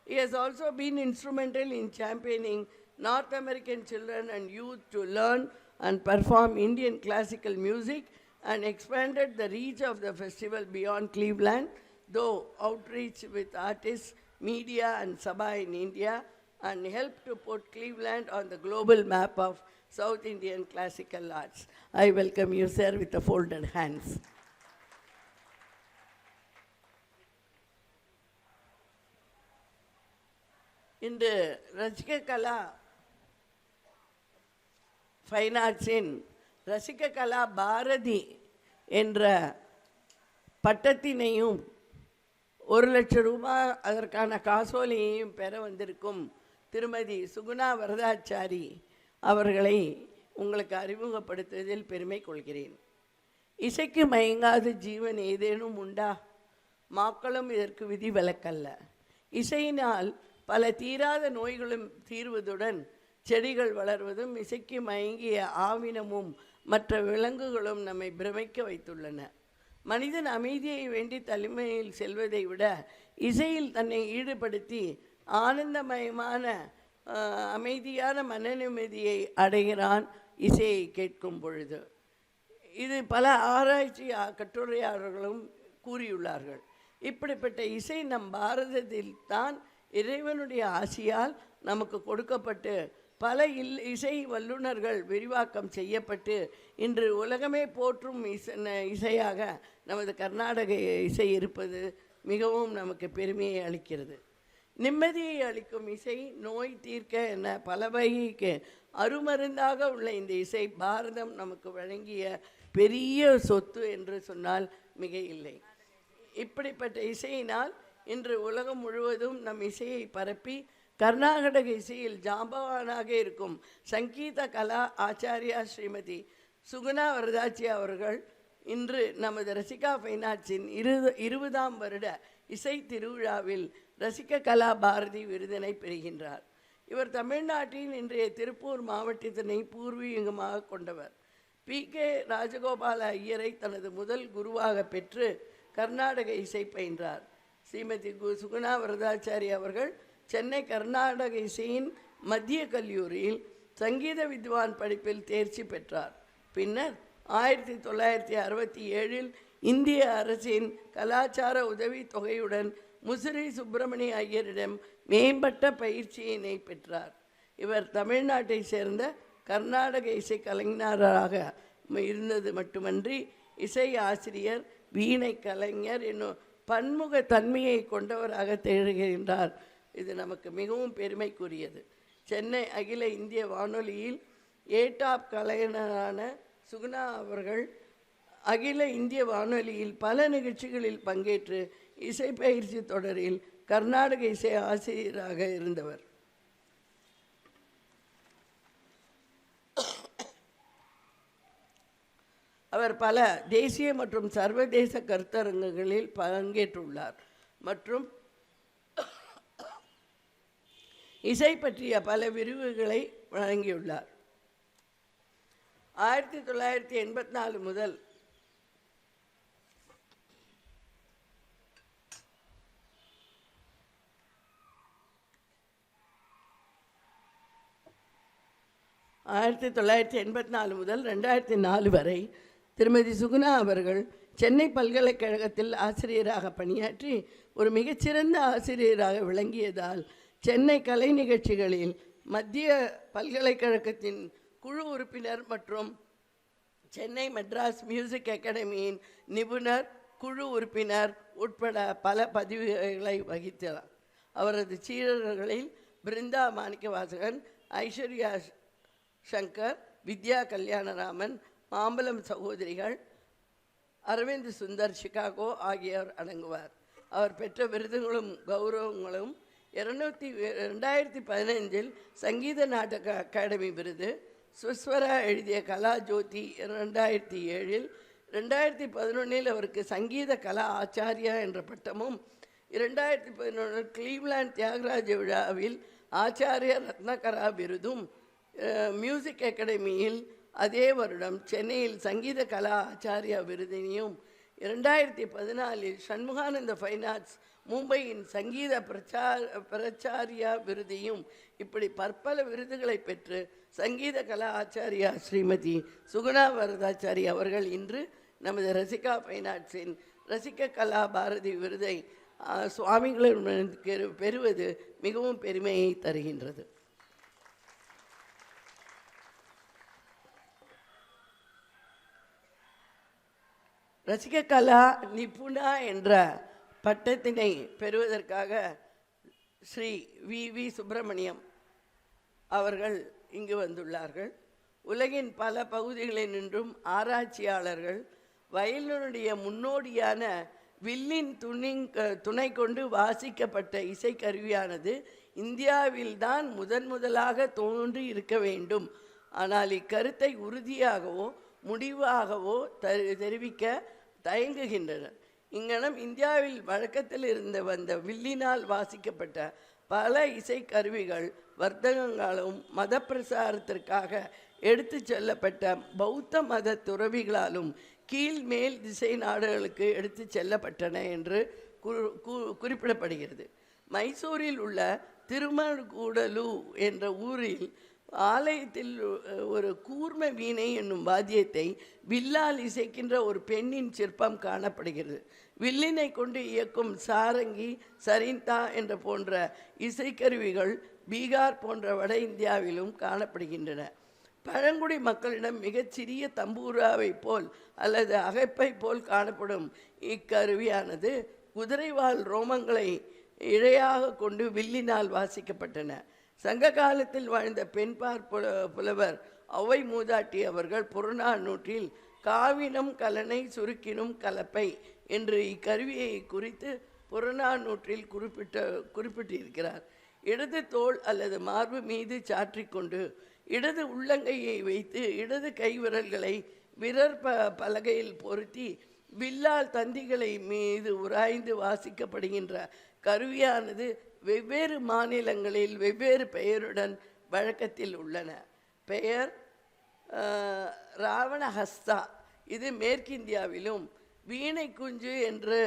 He has also been instrumental in championing North American children and youth to learn and perform Indian classical music and expanded the reach of the festival beyond Cleveland, though outreach with artists, media and Sabha in India, and helped to put Cleveland on the global map of South Indian classical arts. I welcome you, sir, with the folded hands. இன்று ரசிக கலா fine ஆர்ட்ஸின் ரசிக கலா பாரதி என்ற பட்டத்தினையும் 1,00,000 ரூபாய் அதற்கான காசோலையையும் பெற வந்திருக்கும் திருமதி சுகுணா வரதாச்சாரி அவர்களை உங்களுக்கு அறிமுகப்படுத்துவதில் பெருமை கொள்கிறேன். இசைக்கு மயங்காத ஜீவன் ஏதேனும் உண்டா? மாக்களும் இதற்கு விதிவிலக்கல்ல. இசையினால் பல தீராத நோய்களும் தீர்வதுடன் செடிகள் வளர்வதும் இசைக்கு மயங்கிய ஆவினமும் மற்ற விலங்குகளும் நம்மை பிரமிக்க வைத்துள்ளன. மனிதன் அமைதியை வேண்டி தலைமையில் செல்வதை விட இசையில் தன்னை ஈடுபடுத்தி ஆனந்தமயமான அமைதியான மன நிம்மதியை அடைகிறான் இசையை கேட்கும் பொழுது. இது பல ஆராய்ச்சி கட்டுரையாளர்களும் கூறியுள்ளார்கள். இப்படிப்பட்ட இசை நம் பாரதத்தில் தான் இறைவனுடைய ஆசியால் நமக்கு கொடுக்கப்பட்டு பல இசை வல்லுநர்கள் விரிவாக்கம் செய்யப்பட்டு இன்று உலகமே போற்றும் இசையாக நமது கர்நாடக இசை இருப்பது மிகவும் நமக்கு பெருமையை அளிக்கிறது. நிம்மதியை அளிக்கும் இசை, நோய் தீர்க்க என பல வகைக்கு அருமருந்தாக உள்ள இந்த இசை பாரதம் நமக்கு வழங்கிய பெரிய சொத்து என்று சொன்னால் மிக இல்லை. இப்படிப்பட்ட இசையினால் இன்று உலகம் முழுவதும் நம் இசையை பரப்பி கர்நாடக இசையில் ஜாம்பவானாக இருக்கும் சங்கீத கலா ஆச்சாரியா ஸ்ரீமதி சுகுணா வரதாச்சி அவர்கள் இன்று நமது ரசிகா ஃபைன் ஆர்ட்ஸின் 20ஆம் வருட இசை திருவிழாவில் ரசிக கலா பாரதி விருதினை பெறுகின்றார். இவர் தமிழ்நாட்டின் இன்றைய திருப்பூர் மாவட்டத்தினை பூர்வீகமாக கொண்டவர். P.K. ராஜகோபால ஐயரை தனது முதல் குருவாக பெற்று கர்நாடக இசை பயின்றார். ஸ்ரீமதி சுகுணா வரதாச்சாரி அவர்கள் சென்னை கர்நாடக இசையின் மத்திய கல்லூரியில் சங்கீத வித்வான் படிப்பில் தேர்ச்சி பெற்றார். பின்னர் 1967இல் இந்திய அரசின் கலாச்சார உதவி தொகையுடன் முசிறி சுப்பிரமணிய ஐயரிடம் மேம்பட்ட பயிற்சியினை பெற்றார். இவர் தமிழ்நாட்டை சேர்ந்த கர்நாடக இசை கலைஞராக இருந்தது மட்டுமன்றி இசை ஆசிரியர், வீணை கலைஞர் என்னும் பன்முக தன்மையை கொண்டவராக திகழ்கின்றார். இது நமக்கு மிகவும் பெருமைக்குரியது. சென்னை அகில இந்திய வானொலியில் ஏடாப் கலைஞரான சுகுணா அவர்கள் அகில இந்திய வானொலியில் பல நிகழ்ச்சிகளில் பங்கேற்று இசை பயிற்சி தொடரில் கர்நாடக இசை ஆசிரியராக இருந்தவர். அவர் பல தேசிய மற்றும் சர்வதேச கருத்தரங்குகளில் பங்கேற்றுள்ளார் மற்றும் இசை பற்றிய பல விரிவுகளை வழங்கியுள்ளார். 1984 முதல் முதல் 2004 வரை திருமதி சுகுணா அவர்கள் சென்னை பல்கலைக்கழகத்தில் ஆசிரியராக பணியாற்றி ஒரு மிகச்சிறந்த ஆசிரியராக விளங்கியதால் சென்னை கலை நிகழ்ச்சிகளில் மத்திய பல்கலைக்கழகத்தின் குழு உறுப்பினர் மற்றும் சென்னை மெட்ராஸ் மியூசிக் அகாடமியின் நிபுணர் குழு உறுப்பினர் உட்பட பல பதவிகளை வகித்தார். அவரது சீடர்களில் பிருந்தா மாணிக்கவாசகன், ஐஸ்வர்யா சங்கர், வித்யா கல்யாணராமன், மாம்பலம் சகோதரிகள், அரவிந்த் சுந்தர் சிகாகோ ஆகியோர் அடங்குவார். அவர் பெற்ற விருதுகளும் கௌரவங்களும் 2015 சங்கீத நாடக அகாடமி விருது, சுஸ்வரா எழுதிய கலா ஜோதி 2007, 2011 அவருக்கு சங்கீத கலா ஆச்சாரியா என்ற பட்டமும், 2011 கிளீவ்லாண்ட் தியாகராஜ விழாவில் ஆச்சாரிய ரத்னகரா விருதும், மியூசிக் அகாடமியில் அதே வருடம் சென்னையில் சங்கீத கலா ஆச்சாரியா விருதினையும், 2014 சண்முகானந்த ஃபைன் ஆர்ட்ஸ் மும்பையின் சங்கீத பிரச்சாரியா விருதையும், இப்படி பற்பல விருதுகளை பெற்று சங்கீத கலா ஆச்சாரியா ஸ்ரீமதி சுகுணா வரதாச்சாரி அவர்கள் இன்று நமது ரசிகா ஃபைன் ஆர்ட்ஸின் ரசிக கலா பாரதி விருதை சுவாமிகளிடம் பெறுவது மிகவும் பெருமையை தருகின்றது. ரசிக கலா நிபுணா என்ற பட்டத்தினை பெறுவதற்காக ஸ்ரீ வி சுப்பிரமணியம் அவர்கள் இங்கு வந்துள்ளார்கள். உலகின் பல பகுதிகளில் நின்றும் ஆராய்ச்சியாளர்கள் வயலினுடைய முன்னோடியான வில்லின் துணை கொண்டு வாசிக்கப்பட்ட இசைக்கருவியானது இந்தியாவில்தான் முதலாக தோன்றி இருக்க வேண்டும். ஆனால் இக்கருத்தை உறுதியாகவோ முடிவாகவோ தெரிவிக்க தயங்குகின்றனர். இங்கனம் இந்தியாவில் வழக்கத்தில் இருந்து வந்த வில்லினால் வாசிக்கப்பட்ட பல இசைக்கருவிகள் வர்த்தகங்களும் மத பிரசாரத்திற்காக எடுத்து செல்லப்பட்ட பௌத்த மத துறவிகளாலும் கீழ் மேல் திசை நாடுகளுக்கு எடுத்து செல்லப்பட்டன என்று குறிப்பிடப்படுகிறது. மைசூரில் உள்ள திருமணக்கூடலு என்ற ஊரில் ஆலயத்தில் ஒரு கூர்ம வீணை என்னும் வாத்தியத்தை வில்லால் இசைக்கின்ற ஒரு பெண்ணின் சிற்பம் காணப்படுகிறது. வில்லினை கொண்டு இயக்கும் சாரங்கி, சரிந்தா என்ற போன்ற இசைக்கருவிகள் பீகார் போன்ற வட இந்தியாவிலும் காணப்படுகின்றன. பழங்குடி மக்களிடம் மிகச்சிறிய தம்பூராவை போல் அல்லது அகைப்பை போல் காணப்படும் இக்கருவியானது குதிரைவால் ரோமங்களை இழையாக கொண்டு வில்லினால் வாசிக்கப்பட்டன. சங்க காலத்தில் வாழ்ந்த பெண்பார் புலவர் ஔவை மூதாட்டி அவர்கள் புறநானூற்றில் காவினம் கலனை சுருக்கினும் கலப்பை என்று இக்கருவியை குறித்து புறநானூற்றில் குறிப்பிட்டிருக்கிறார். இடது தோள் அல்லது மார்பு மீது சாற்றிக்கொண்டு இடது உள்ளங்கையை வைத்து இடது கைவிரல்களை விரற் பலகையில் பொருத்தி வில்லால் தந்திகளை மீது உராய்ந்து வாசிக்கப்படுகின்ற கருவியானது வெவ்வேறு மாநிலங்களில் வெவ்வேறு பெயருடன் வழக்கத்தில் உள்ளன. பெயர் ராவணஹஸ்தா, இது மேற்கிந்தியாவிலும், வீணை குஞ்சு என்று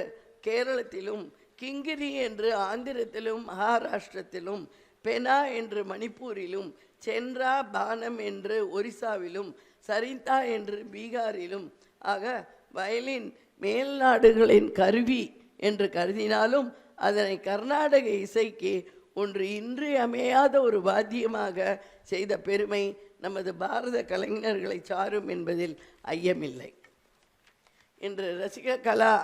கேரளத்திலும், கிங்கிரி என்று ஆந்திரத்திலும் மகாராஷ்டிரத்திலும், பெனா என்று மணிப்பூரிலும், சென்ரா பானம் என்று ஒரிசாவிலும், சரிந்தா என்று பீகாரிலும் ஆக வயலின் மேல்நாடுகளின் கருவி என்று கருதினாலும் அதனை கர்நாடக இசைக்கு ஒன்று இன்றியமையாத ஒரு வாத்தியமாக செய்த பெருமை நமது பாரத கலைஞர்களை சாரும் என்பதில் ஐயமில்லை. இன்று ரசிக கலா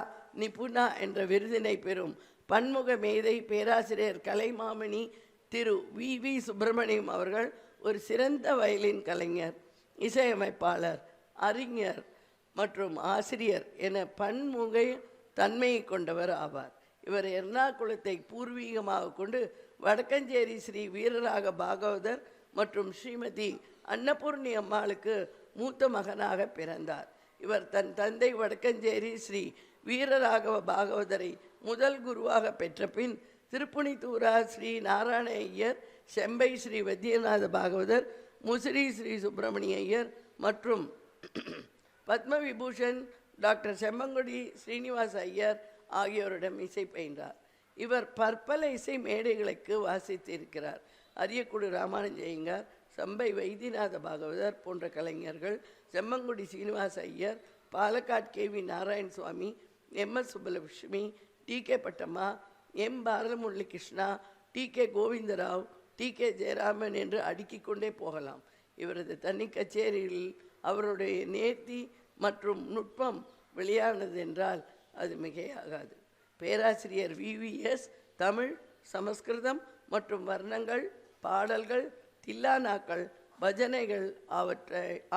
நிபுணா என்ற விருதினை பெறும் பன்முக மேதை பேராசிரியர் கலைமாமணி திரு வி சுப்பிரமணியம் அவர்கள் ஒரு சிறந்த வயலின் கலைஞர், இசையமைப்பாளர், அறிஞர் மற்றும் ஆசிரியர் என பன்முக தன்மையை கொண்டவர் ஆவார். இவர் எர்ணாகுளத்தை பூர்வீகமாக கொண்டு வடக்கஞ்சேரி ஸ்ரீ வீரராக பாகவதர் மற்றும் ஸ்ரீமதி அன்னபூர்ணி அம்மாளுக்கு மூத்த மகனாக பிறந்தார். இவர் தன் தந்தை வடக்கஞ்சேரி ஸ்ரீ வீரராகவ பாகவதரை முதல் குருவாக பெற்ற பின் திருப்புணித்தூரா ஸ்ரீ நாராயண ஐயர், செம்பை ஸ்ரீ வைத்தியநாத பாகவதர், முசிறி ஸ்ரீ சுப்பிரமணிய ஐயர் மற்றும் பத்ம விபூஷன் டாக்டர் செம்மங்குடி ஸ்ரீனிவாச ஐயர் ஆகியோரிடம் இசை பயின்றார். இவர் பற்பல இசை மேடைகளுக்கு வாசித்திருக்கிறார். அரியக்குடி ராமானுஜயங்கார், சம்பை வைத்தியநாத பாகவதர் போன்ற கலைஞர்கள், செம்மங்குடி சீனிவாச ஐயர், பாலக்காட் KV நாராயண சுவாமி, MS Subbulakshmi, TK Pattamma, M பாரதமுரளி Krishna, TK Govindarao, TK Jayaraman என்று அடுக்கிக் கொண்டே போகலாம். இவரது தனி கச்சேரியில் அவருடைய நேர்த்தி மற்றும் நுட்பம் வெளியானது என்றால் அது மிகையாகாது. பேராசிரியர் VVS தமிழ், சமஸ்கிருதம் மற்றும் வர்ணங்கள், பாடல்கள், தில்லானாக்கள், பஜனைகள்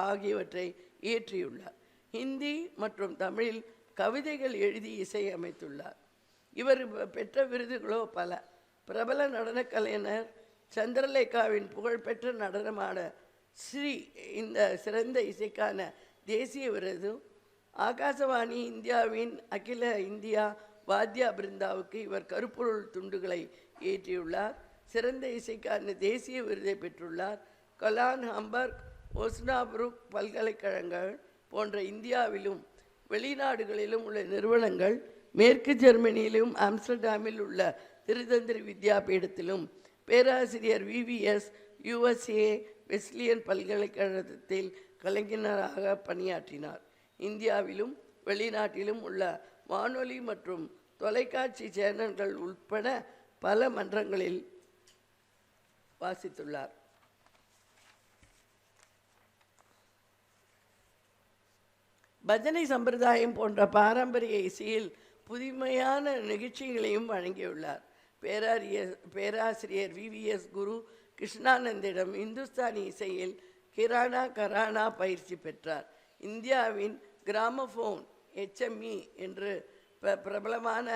ஆகியவற்றை இயற்றியுள்ளார். ஹிந்தி மற்றும் தமிழில் கவிதைகள் எழுதி இசையமைத்துள்ளார். இவர் பெற்ற விருதுகளோ பல. பிரபல நடனக் கலைஞர் சந்திரலேகாவின் புகழ்பெற்ற நடனமான ஸ்ரீ இந்த சிறந்த இசைக்கான தேசிய விருதும், ஆகாசவாணி இந்தியாவின் அகில இந்தியா வாத்தியா பிருந்தாவுக்கு இவர் கருப்பொருள் துண்டுகளை ஏற்றியுள்ளார். சிறந்த இசைக்கான தேசிய விருதை பெற்றுள்ளார். கொலான், ஹம்பர்க், ஓஸ்னாப்ருக் பல்கலைக்கழகங்கள் போன்ற இந்தியாவிலும் வெளிநாடுகளிலும் உள்ள நிறுவனங்கள், மேற்கு ஜெர்மனியிலும் ஆம்ஸ்டர்டாமில் உள்ள திருத்தந்திரி வித்யாபீடத்திலும் பேராசிரியர் VVS USA வெஸ்லியன் பல்கலைக்கழகத்தில் கலைஞராக பணியாற்றினார். இந்தியாவிலும் வெளிநாட்டிலும் உள்ள வானொலி மற்றும் தொலைக்காட்சி சேனல்கள் உட்பட பல மன்றங்களில் வாசித்துள்ளார். பஜனை சம்பிரதாயம் போன்ற பாரம்பரிய இசையில் புதுமையான நிகழ்ச்சிகளையும் வழங்கியுள்ளார். பேராசிரியர் VVS குரு கிருஷ்ணானந்திடம் இந்துஸ்தானி இசையில் கிரானா கரானா பயிற்சி பெற்றார். இந்தியாவின் கிராமபோன் HME என்று பிரபலமான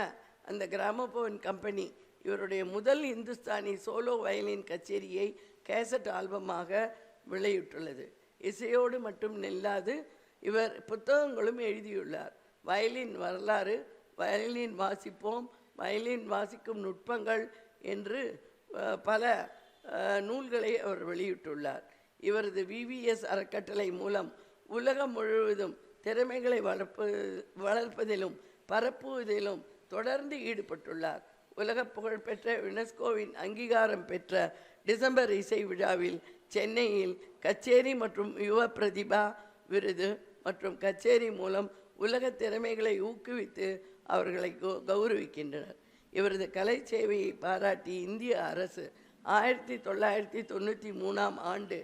அந்த கிராமபோன் கம்பெனி இவருடைய முதல் இந்துஸ்தானி சோலோ வயலின் கச்சேரியை கேசட் ஆல்பமாக வெளியிட்டுள்ளது. இசையோடு மட்டும் நில்லாது இவர் புத்தகங்களும் எழுதியுள்ளார். வயலின் வரலாறு, வயலின் வாசிப்போம், வயலின் வாசிக்கும் நுட்பங்கள் என்று பல நூல்களை அவர் வெளியிட்டுள்ளார். இவரது VVS அறக்கட்டளை மூலம் உலகம் முழுவதும் திறமைகளை வளர்ப்பதிலும் பரப்புவதிலும் தொடர்ந்து ஈடுபட்டுள்ளார். உலக புகழ்பெற்ற யுனெஸ்கோவின் அங்கீகாரம் பெற்ற டிசம்பர் இசை விழாவில் சென்னையில் கச்சேரி மற்றும் யுவ பிரதிபா விருது மற்றும் கச்சேரி மூலம் உலக திறமைகளை ஊக்குவித்து அவர்களை கௌரவிக்கின்றனர். இவரது கலை சேவையை பாராட்டி இந்திய அரசு 1993ஆம் ஆண்டு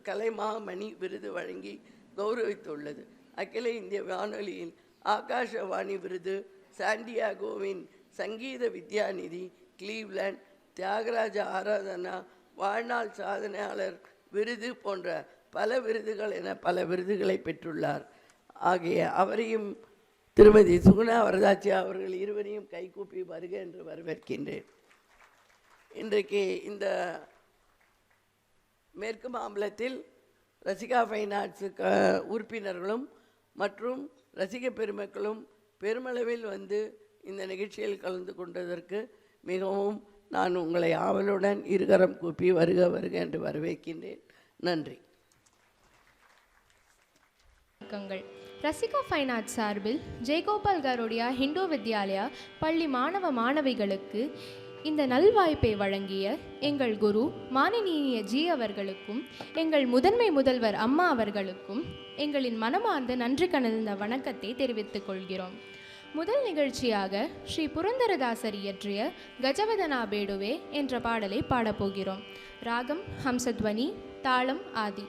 கலைமாமணி விருது வழங்கி கௌரவித்துள்ளது. அகில இந்திய வானொலியில் ஆகாஷவாணி விருது, சாண்டியாகோவின் சங்கீத வித்யாநிதி, கிளீவ்லேண்ட் தியாகராஜ ஆராதனா வாழ்நாள் சாதனையாளர் விருது போன்ற பல விருதுகள் என பல விருதுகளை பெற்றுள்ளார். ஆகிய அவரையும் திருமதி சுகுணா வரதாச்சி அவர்கள் இருவரையும் கைகூப்பி வருக என்று வரவேற்கின்றேன். இன்றைக்கு இந்த மேற்கு மாம்பலத்தில் ரசிகா ஃபைன் ஆர்ட்ஸு உறுப்பினர்களும் மற்றும் ரசிக பெருமக்களும் பெருமளவில் வந்து இந்த நிகழ்ச்சியில் கலந்து கொண்டதற்கு மிகவும் நான் உங்களை ஆவலுடன் இருகரம் கூப்பி வருக வருக என்று வரவேற்கின்றேன். நன்றி. ரசிகா ஃபைன் ஆர்ட்ஸ் சார்பில் ஜெயகோபால் கரோடியா ஹிந்து வித்யாலயா பள்ளி மாணவ மாணவிகளுக்கு இந்த நல்வாய்ப்பை வழங்கிய எங்கள் குரு மானனீய ஜி அவர்களுக்கும் எங்கள் முதன்மை முதல்வர் அம்மா அவர்களுக்கும் எங்களின் மனமார்ந்த நன்றி கலந்த வணக்கத்தை தெரிவித்துக் கொள்கிறோம். முதல் நிகழ்ச்சியாக ஸ்ரீ புரந்தரதாசர் இயற்றிய கஜவதனா பேடுவே என்ற பாடலை பாடப்போகிறோம். ராகம் ஹம்சத்வனி, தாளம் ஆதி.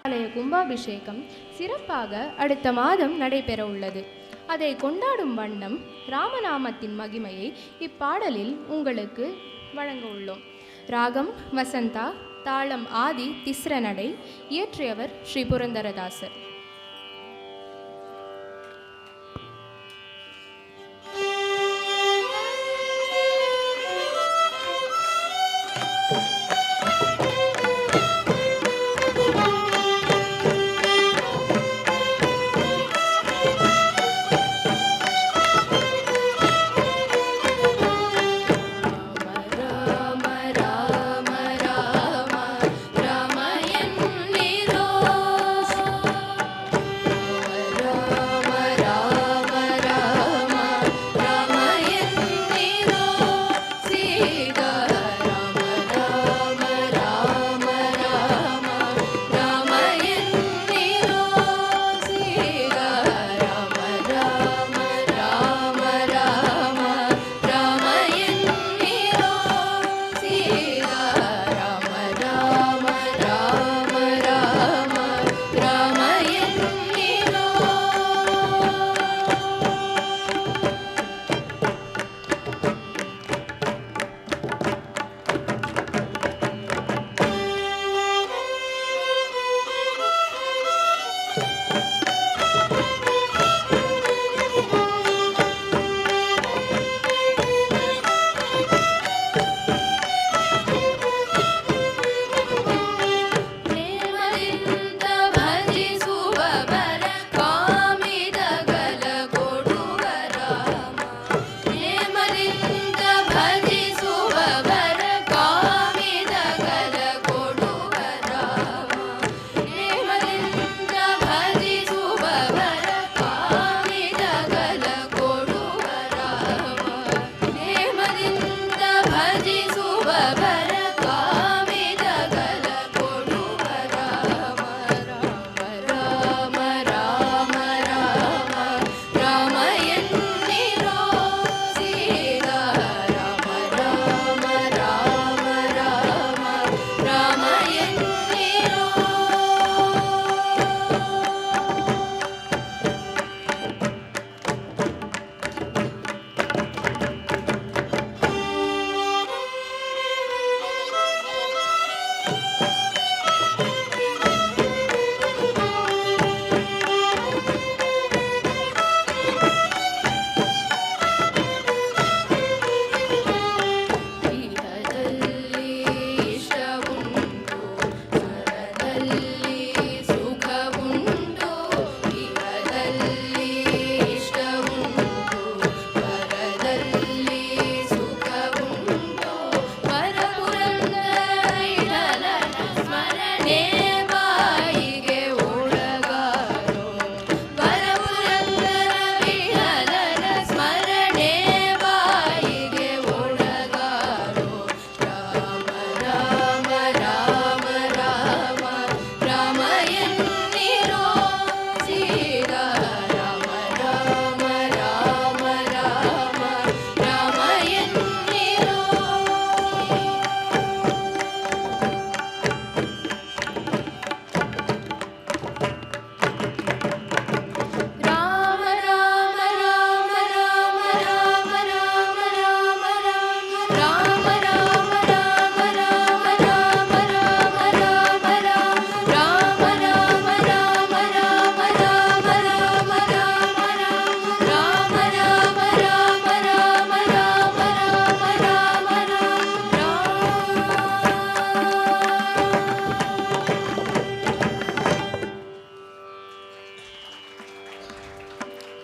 ஆலய கும்பாபிஷேகம் சிறப்பாக அடுத்த மாதம் நடைபெற உள்ளது. அதை கொண்டாடும் வண்ணம் ராமநாமத்தின் மகிமையை இப்பாடலில் உங்களுக்கு வழங்க உள்ளோம். ராகம் வசந்தா, தாளம் ஆதி, திஸ்ர நடை. இயற்றியவர் ஸ்ரீ புரந்தரதாசர்.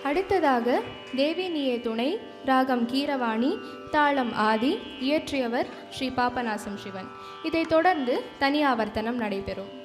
அடுத்ததாக தேவி நீயே துணை, ராகம் கீரவாணி, தாளம் ஆதி. இயற்றியவர் ஸ்ரீ பாபநாசம் சிவன். இதைத் தொடர்ந்து தனியாவர்த்தனம் நடைபெறும்.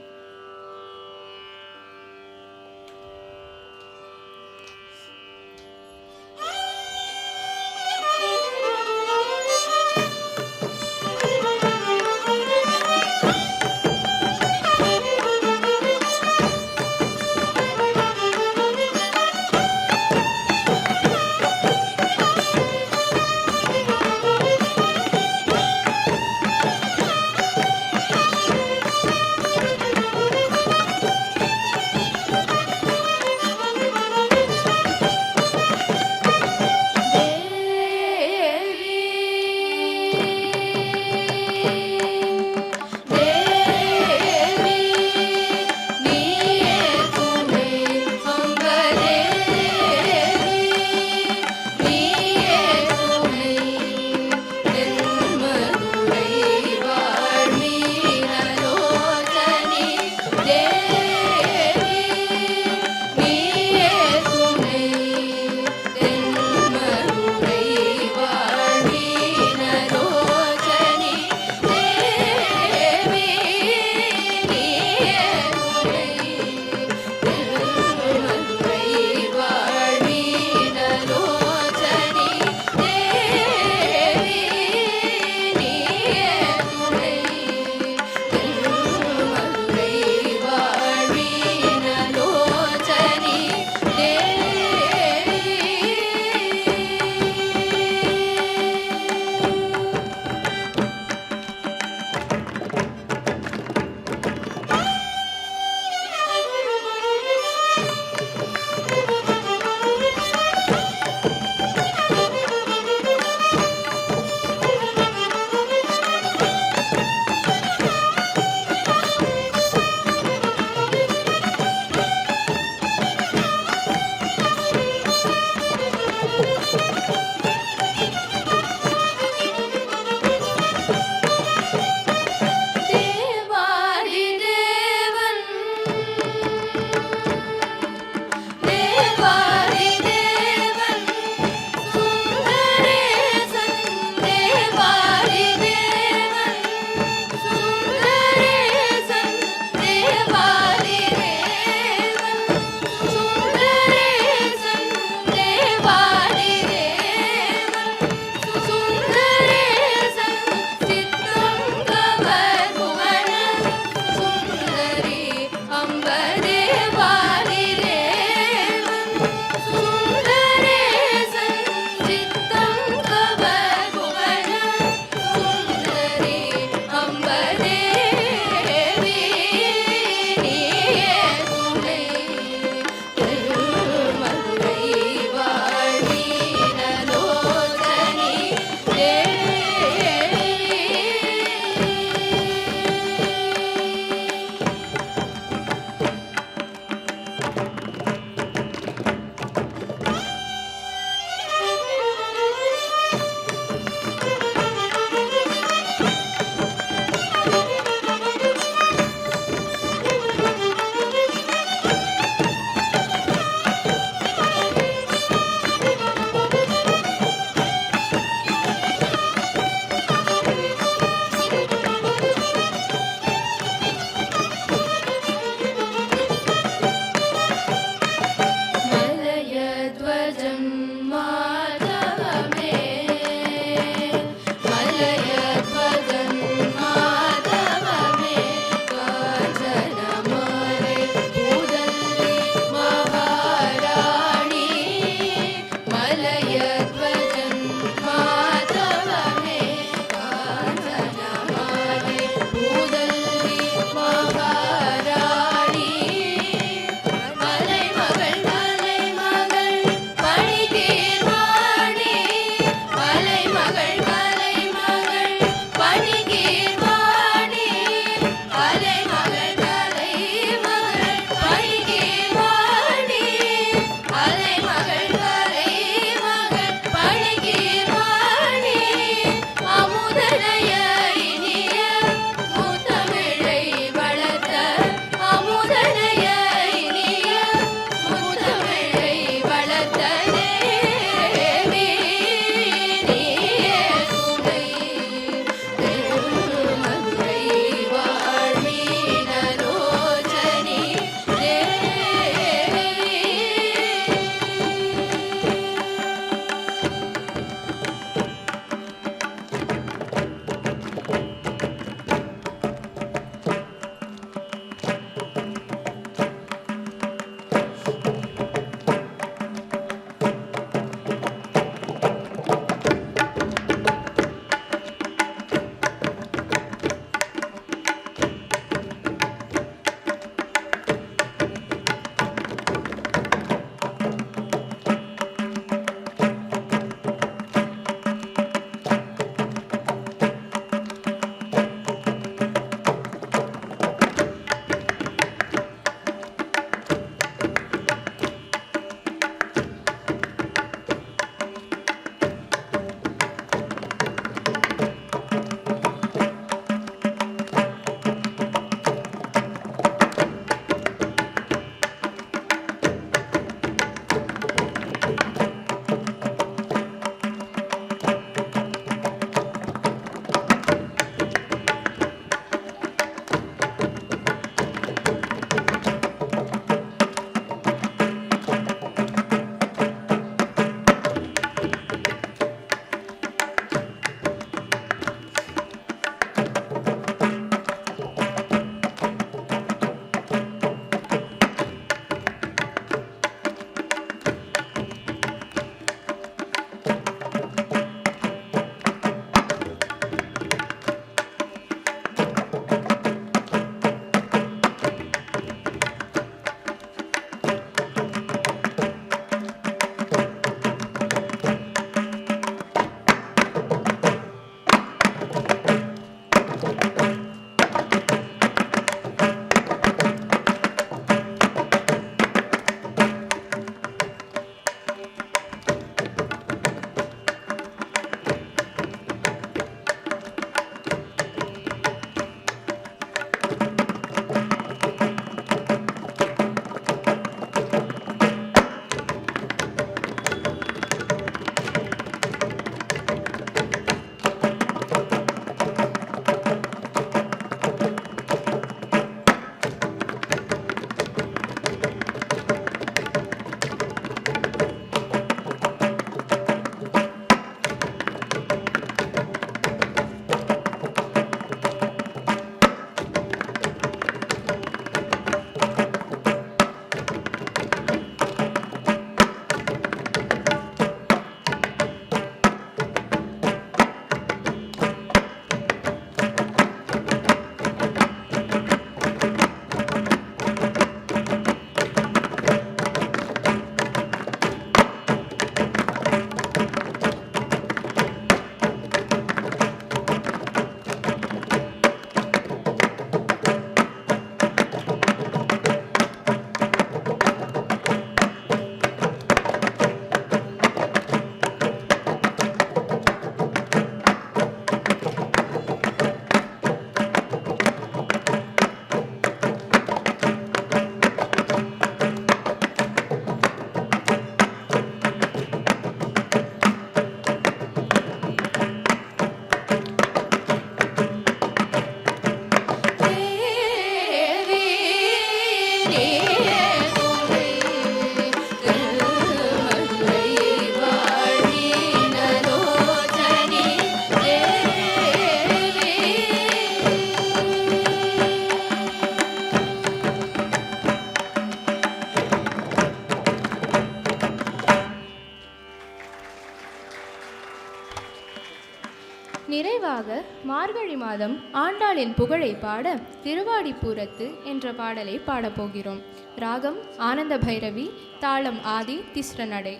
மார்கழி மாதம் ஆண்டாளின் புகழை பாட திருவாடிப்பூரத்து என்ற பாடலை பாடப்போகிறோம். ராகம் ஆனந்த பைரவி, தாளம் ஆதி திஸ்ர நடை.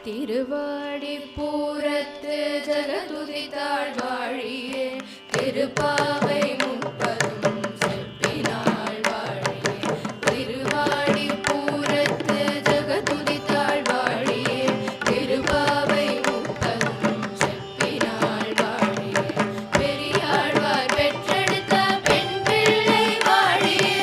திருவாடிப்பூரத்து ஜகதுதித்தாள் வாழியே, திருப்பாவை முப்பதும் செப்பினாள் வாழியே. திருவாடிப்பூரத்து ஜகதுதித்தாள் வாழியே, திருப்பாவை முப்பதும் செப்பினாள் வாழியே. பெரியாழ்வார் பெற்றெடுத்த பெண் பிள்ளை வாழியே.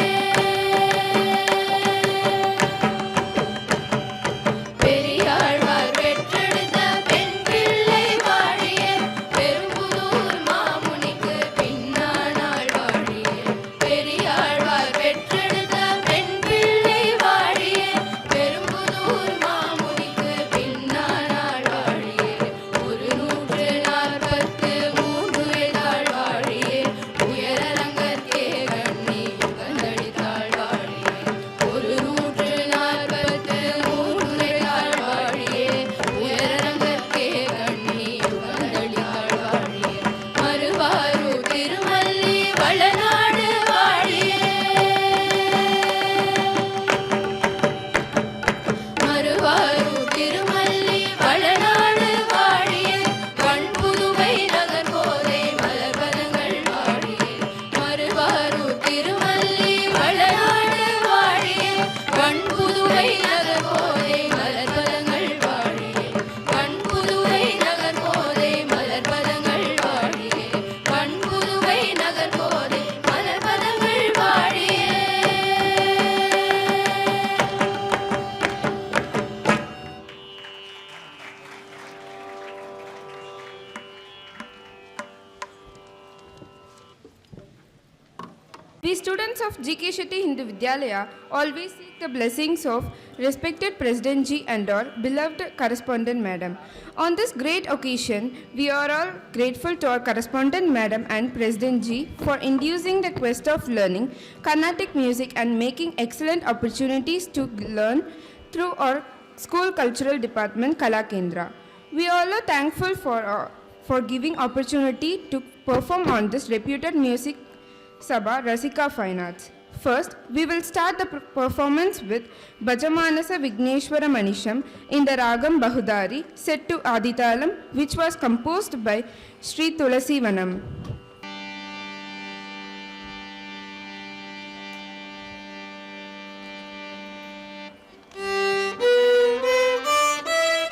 பெரியாழ்வார் பெற்றெடுத்த பெண் பிள்ளை வாழியே, பெரும்புதூர் மாமுனிக்கு பின்னானாள் வாழியே. பெரியாழ்வார் பெற்றெடுத்த பெண் பிள்ளை வாழியே, பெரும்புதூர் மாமுனிக்கு பின்னானாள் வாழியே. 143 எதாள் வாழியே, உயரரங்கத்தே கண்ணி உகந்தளித்தாள் வாழியே. 143 எதாள் வாழியே, உயரரங்கத்தே கண்ணி உகந்தளித்தாள் வாழியே. மறுவாரூர் திருமல்லி வளநாடு வாழியே. மறுவாரூர் திருமல்லி வளநாடு வாழியே, வண்புதுவை நகர் கோதை மலர்பதங்கள் வாழியே. மறுவாரூர் திருமல்லி வளநாடு வாழியே, வண்புதுவை நகர் கோதை மலர்பதங்கள் வாழியே. வண்புதுவை நகர் கோதை மலர்பதங்கள் வாழியே. வண்புதுவை நகர் கோதை மலர்பதங்கள் வாழியே. We students of GK Shetty Hindu Vidyalaya always seek the blessings of respected President Ji and our beloved correspondent Madam. On this great occasion, we are all grateful to our correspondent Madam and President Ji for inducing the quest of learning Carnatic music and making excellent opportunities to learn through our school cultural department Kala Kendra. We all are thankful for giving opportunity to perform on this reputed music Sabha Rasika Fine Arts. First, we will start the performance with Bhajamanasa Vigneshwara Manisham in the Ragam Bahudari set to Aditalam, which was composed by Sri Tulasi Vanam. Thank you.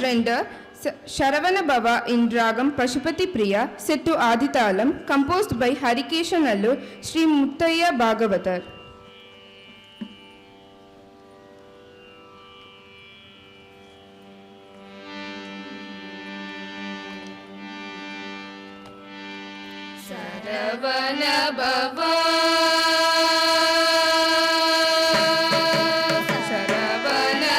render Sharavana Bhava in Ragam Pashupati Priya set to Aditalam, composed by Harikeshanallur Sri Muttaya Bhagavatar. Saravana Bhava Saravana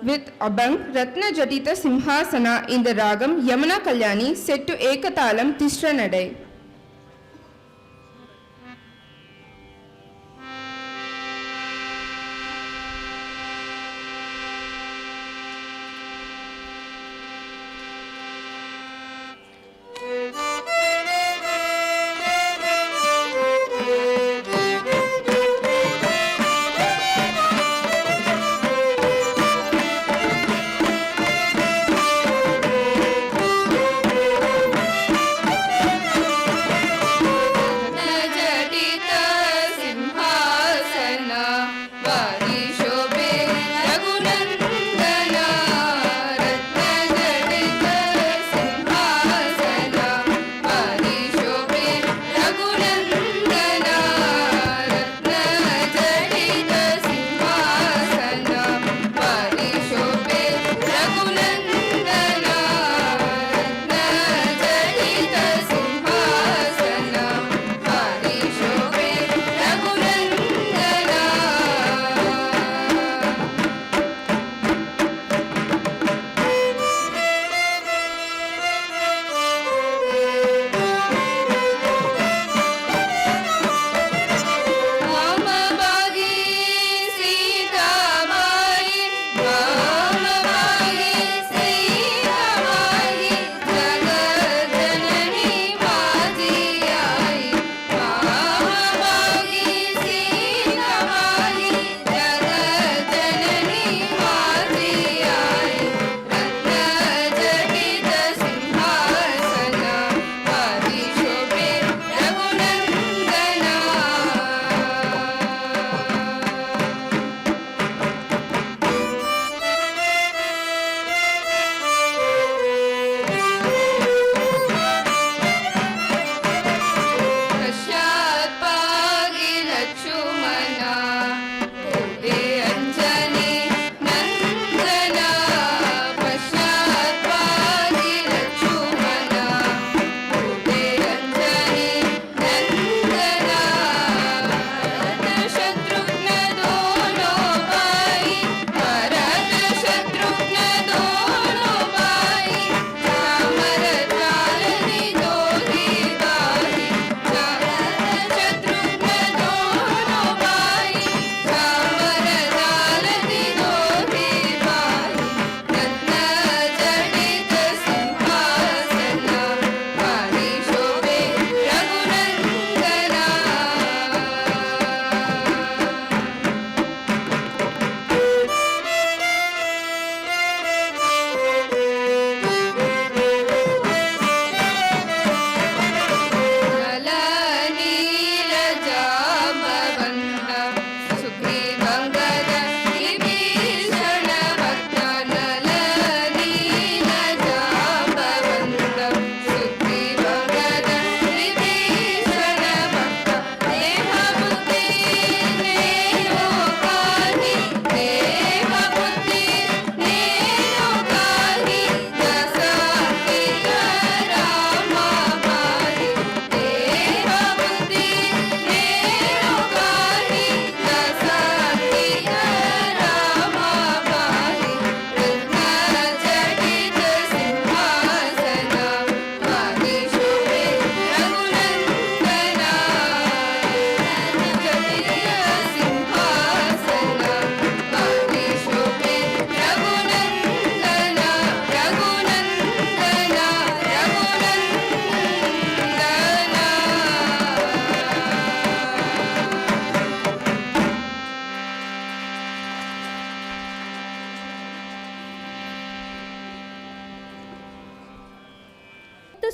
with Abhang Ratna Jatita Simhasana in the Ragam Yamuna Kalyani set to Ekatalam Tishra Nadai.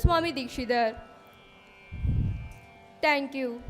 Swami Dikshidhar. Thank you.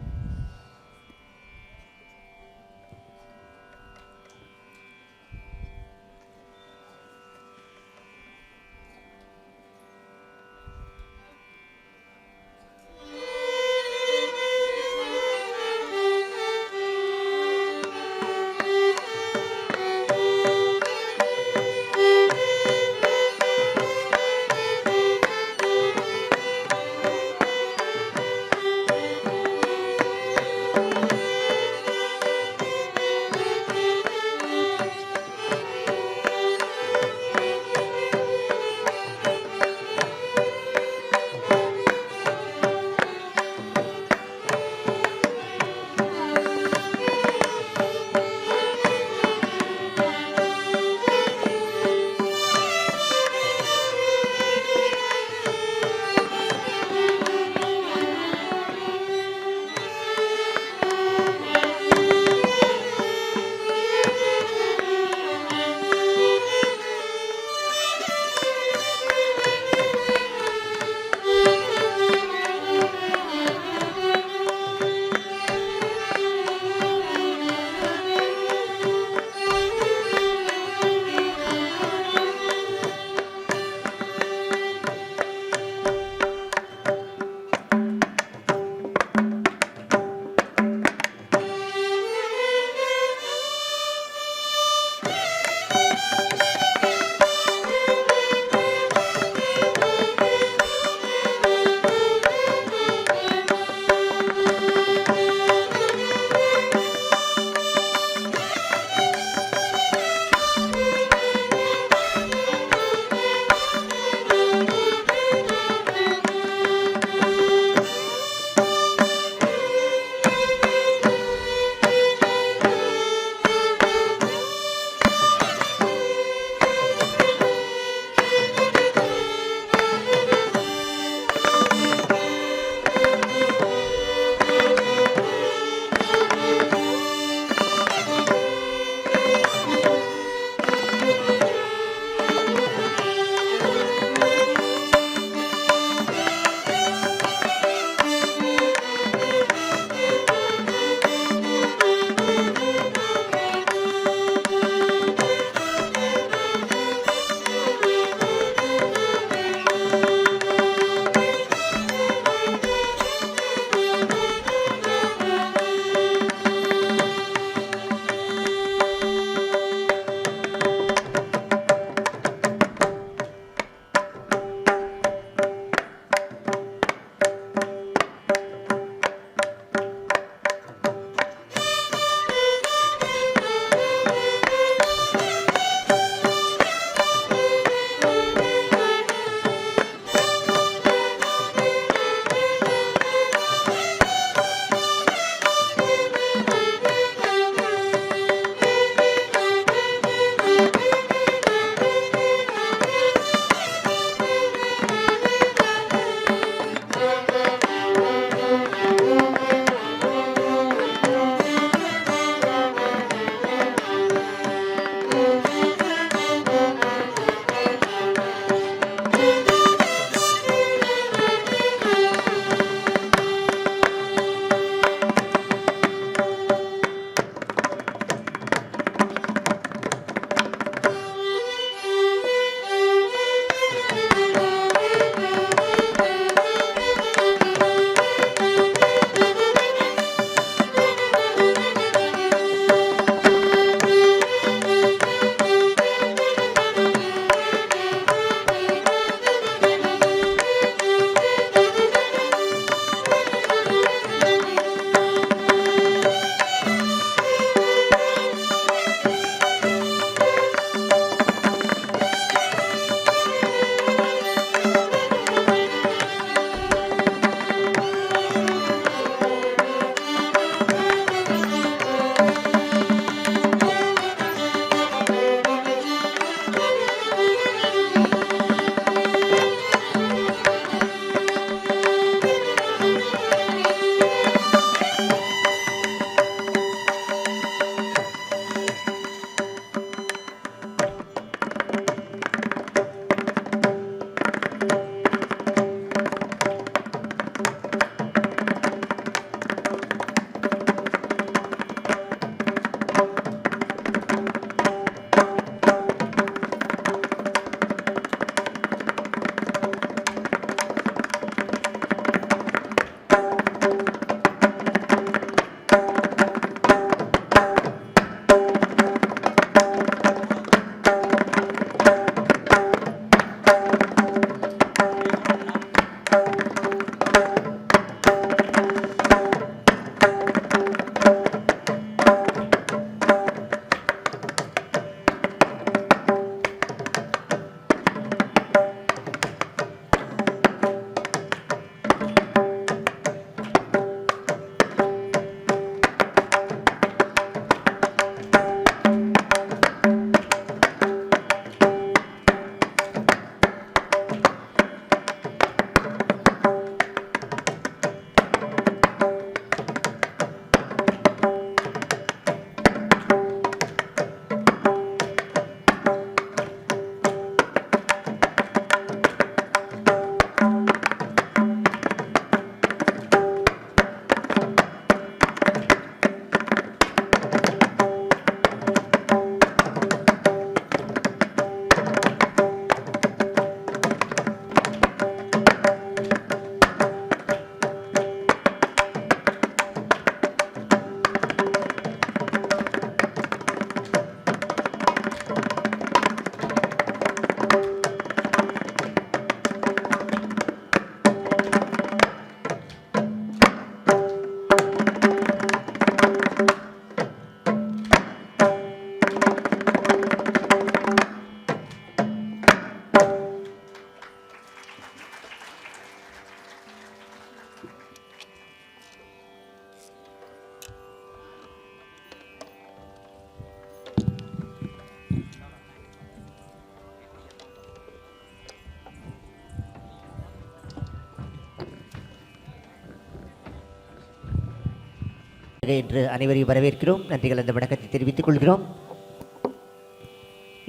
என்று அனைவரையும் வரவேற்கிறோம். நன்றிகள் அந்த வணக்கத்தை தெரிவித்துக் கொள்கிறோம்.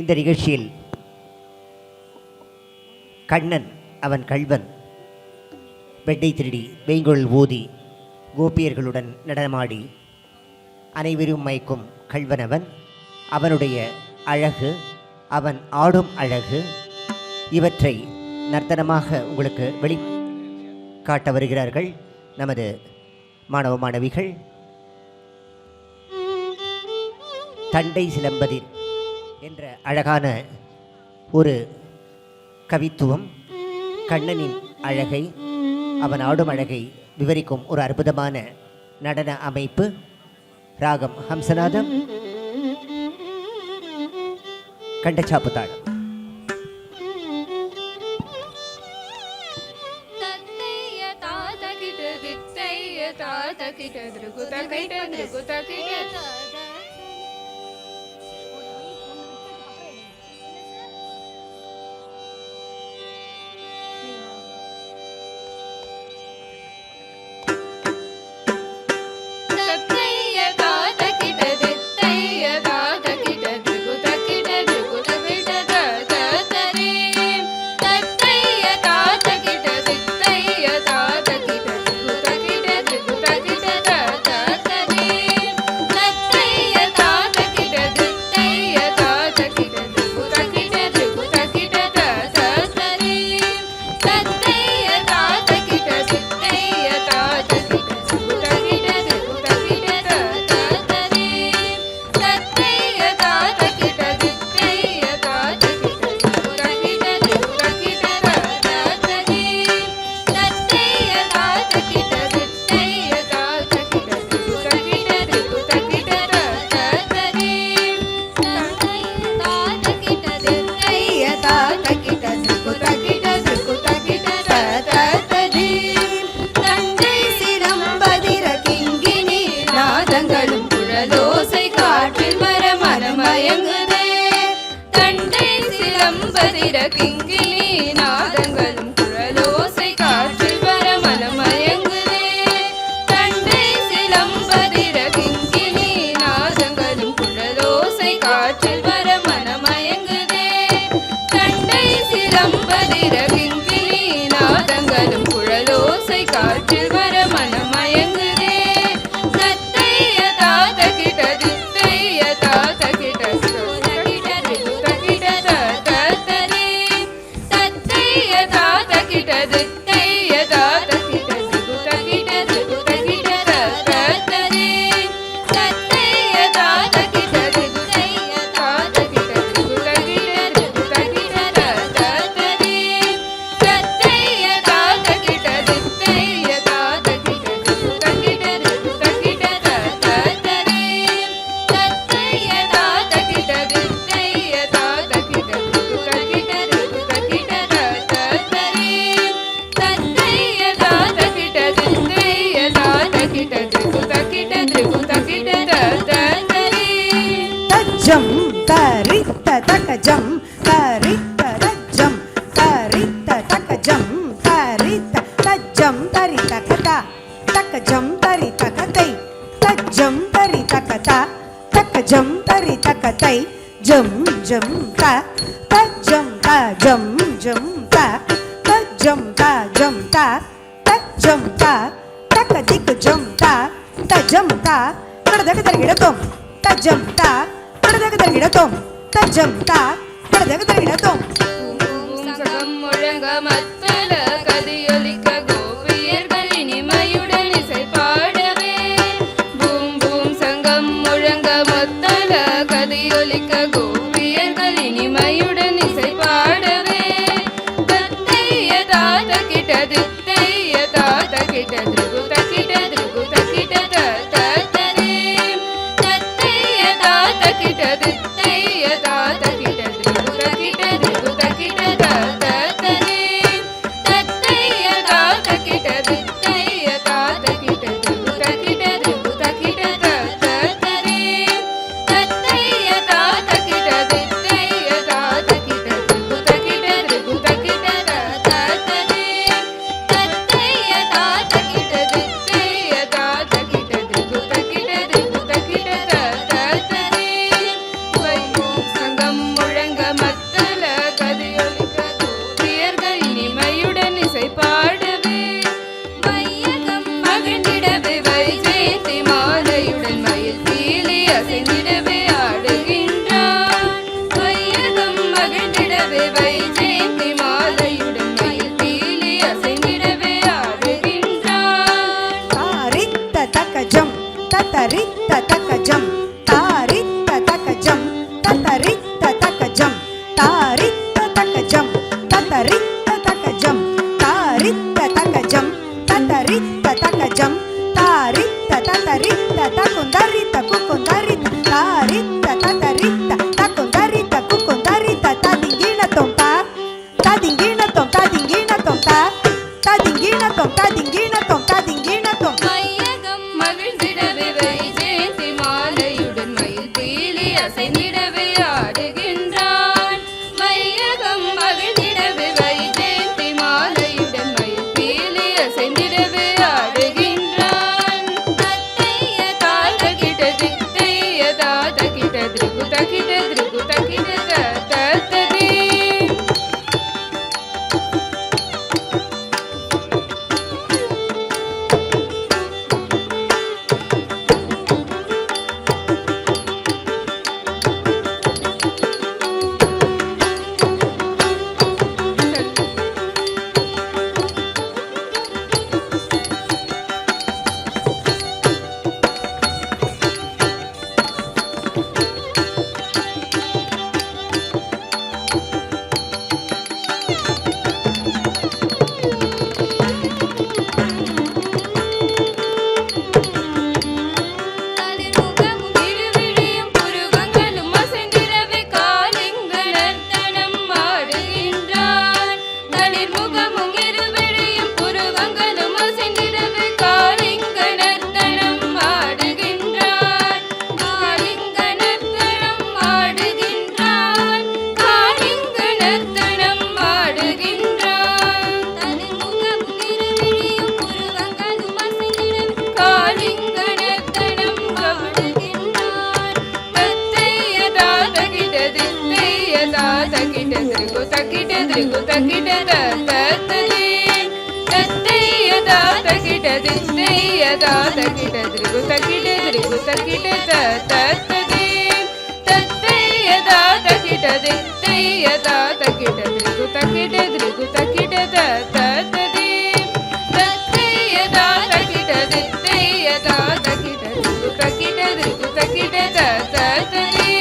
இந்த நிகழ்ச்சியில் கண்ணன் அவன் கள்வன் வெட்டை திருடி வேங்கோல் ஊதி கோபியர்களுடன் நடனமாடி அனைவரும் மயக்கும் கள்வனவன், அவனுடைய அழகு, அவன் ஆடும் அழகு, இவற்றை நர்த்தனமாக உங்களுக்கு வெளிக்காட்ட வருகிறார்கள் நமது மாணவ மாணவிகள். தண்டை சிலம்பதிர் என்ற அழகான ஒரு கவித்துவம் கண்ணனின் அழகை, அவன் ஆடும் அழகை விவரிக்கும் ஒரு அற்புதமான நடன அமைப்பு. ராகம் ஹம்சநாதம், கண்டச்சாப்பு தாளம். அசைந்திடவே ஆடுகின்றான் வையகம் மகிழ்ந்திடவே வைஜெயந்தி மாலையுடன் மயில் பீலி அசைந்திடவே ஆடுகின்றான் தாரித்த தக்கஜம் தத்தரித்த தக்கஜம் தாரித்த தக்கஜம் தத்தரித்த தக்கஜம் தாரித்த தக்கஜம் தத்தரித்த தக்கஜம் தாரித்த தக்கஜம் தத்தரித்த தக்கஜம் தாரித்த தத்தரித்த தக்குந்தரித்த குக்குந்தரித்த தாரித்த தத்தரித்த தக்குந்தரித்த குக்குந்தரித்த ததிங்கிணத்தோம் தா ததிங்கிணத்தோம் ததிங்கிணத்தோம் தா ததிங்கிணத்தோம் ததிங்கிணத்தோம் ததிங்கிணத்தோம் வையகம் மகிழ்ந்திடவே வைஜெயந்தி மாலையுடன் மயில் பீலி அசைந்திடவே ஆடுகின்றான் வையகம் மகிழ்ந்திடவே வைஜெயந்தி மாலையுடன் மயில் பீலி அசைந்திடவே ஆடுகின்றான் தத்தைய தாதகிட தித்தைய தாதகிட திருக்கு தகிட திருக்கு தகிட தத்ததே தளிர்முகமும் இருவிழியும் புருவங்களும் அசைந்திடவே காலிங்க நர்த்தனம் ஆடுகின்றான் தளிர்முகமும் இருவிழியும் புருவங்களும் அசைந்திடவே காலிங்க நர்த்தனம் ஆடுகின்றான் காலிங்க நர்த்தனம் ஆடுகின்றான் காலிங்க நர்த்தனம் ஆடுகின்றான் தளிர்முகமும் இருவிழியும் புருவங்களும் அசைந்திடவே காலிங்க நர்த்தனம் ஆடுகின்றான் தத்தைய தாதகிட தித்தைய தாதகிட திருக்கு தகிட திருக்கு தகிட தத்ததே தத்தைய தாதகிட தித்தைய தாதகிட திருக்கு தகிட திருக்கு தகிட தத்ததே தத்தைய தாதகிட தித்தைய தாதகிட திருக்கு தகிட திருக்கு தகிட தத்ததே தத்தைய தாதகிட தித்தைய தாதகிட திருக்கு தகிட திருக்கு தகிட தத்ததே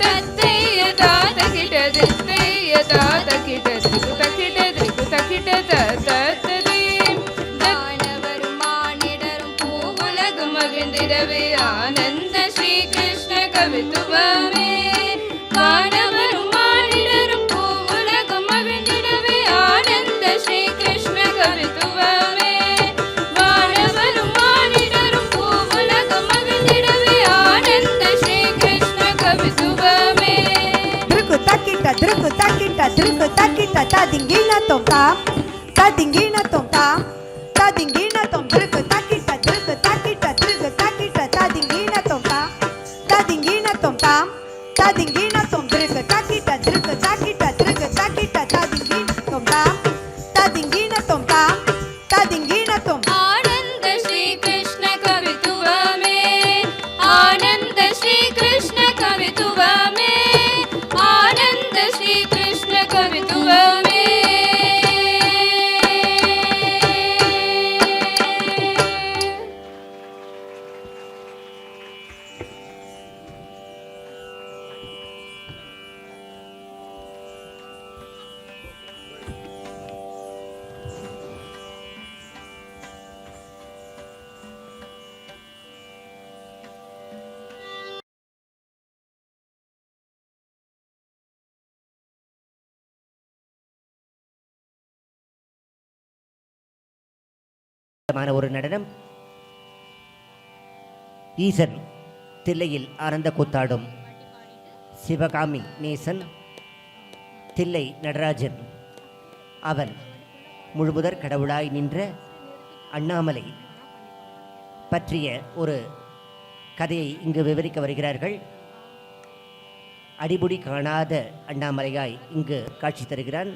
தத்தைய தாதகிட தித்தைய தாதகிட திருக்கு தகிட திருக்கு தகிட தத்ததே வானவரும் மானிடரும் பூவுலகும் மகிழ்ந்திடவே ஆனந்த ஸ்ரீ கிருஷ்ண கவித்துவமே வானவரும் மானிடரும் பூவுலகும் மகிழ்ந்திடவே ஆனந்த ஸ்ரீ கிருஷ்ண கவித்துவமே வானவரும் மானிடரும் பூவுலகும் மகிழ்ந்திடவே ஆனந்த ஸ்ரீ கிருஷ்ண கவித்துவமே திருக்கு தக்கிட்ட திருக்கு தக்கிட்ட ததிங்கிணத்தோம் தா ததிங்கிணத்தோம் தா ததிங்கிணத்தோம் திருக்கு தக்கிட்ட திருக்கு தக்கிட்ட ததிங்கிணத்தோம் தா ததிங்கிணத்தோம் தா ததிங்கிணத்தோம் திருக்கு தக்கிட்ட ததிங்கிணத்தோம் தா ததிங்கிணத்தோம் தா ததிங்கிணத்தோம் ஆனந்த ஸ்ரீ கிருஷ்ண கவித்துவமே ஆனந்த ஸ்ரீ கிருஷ்ண கவித்துவமே ஆனந்த ஸ்ரீ கிருஷ்ண கவித்துவமே ஒரு நடனம். ஈசன் தில்லையில் ஆனந்த கூத்தாடும் சிவகாமி நேசன் தில்லை நடராஜன் அவன் முழுமுதற் கடவுளாய் நின்ற அண்ணாமலை பற்றிய ஒரு கதையை இங்கு விவரிக்க வருகிறார்கள். அடிமுடி காணாத அண்ணாமலையாய் இங்கு காட்சி தருகிறான்.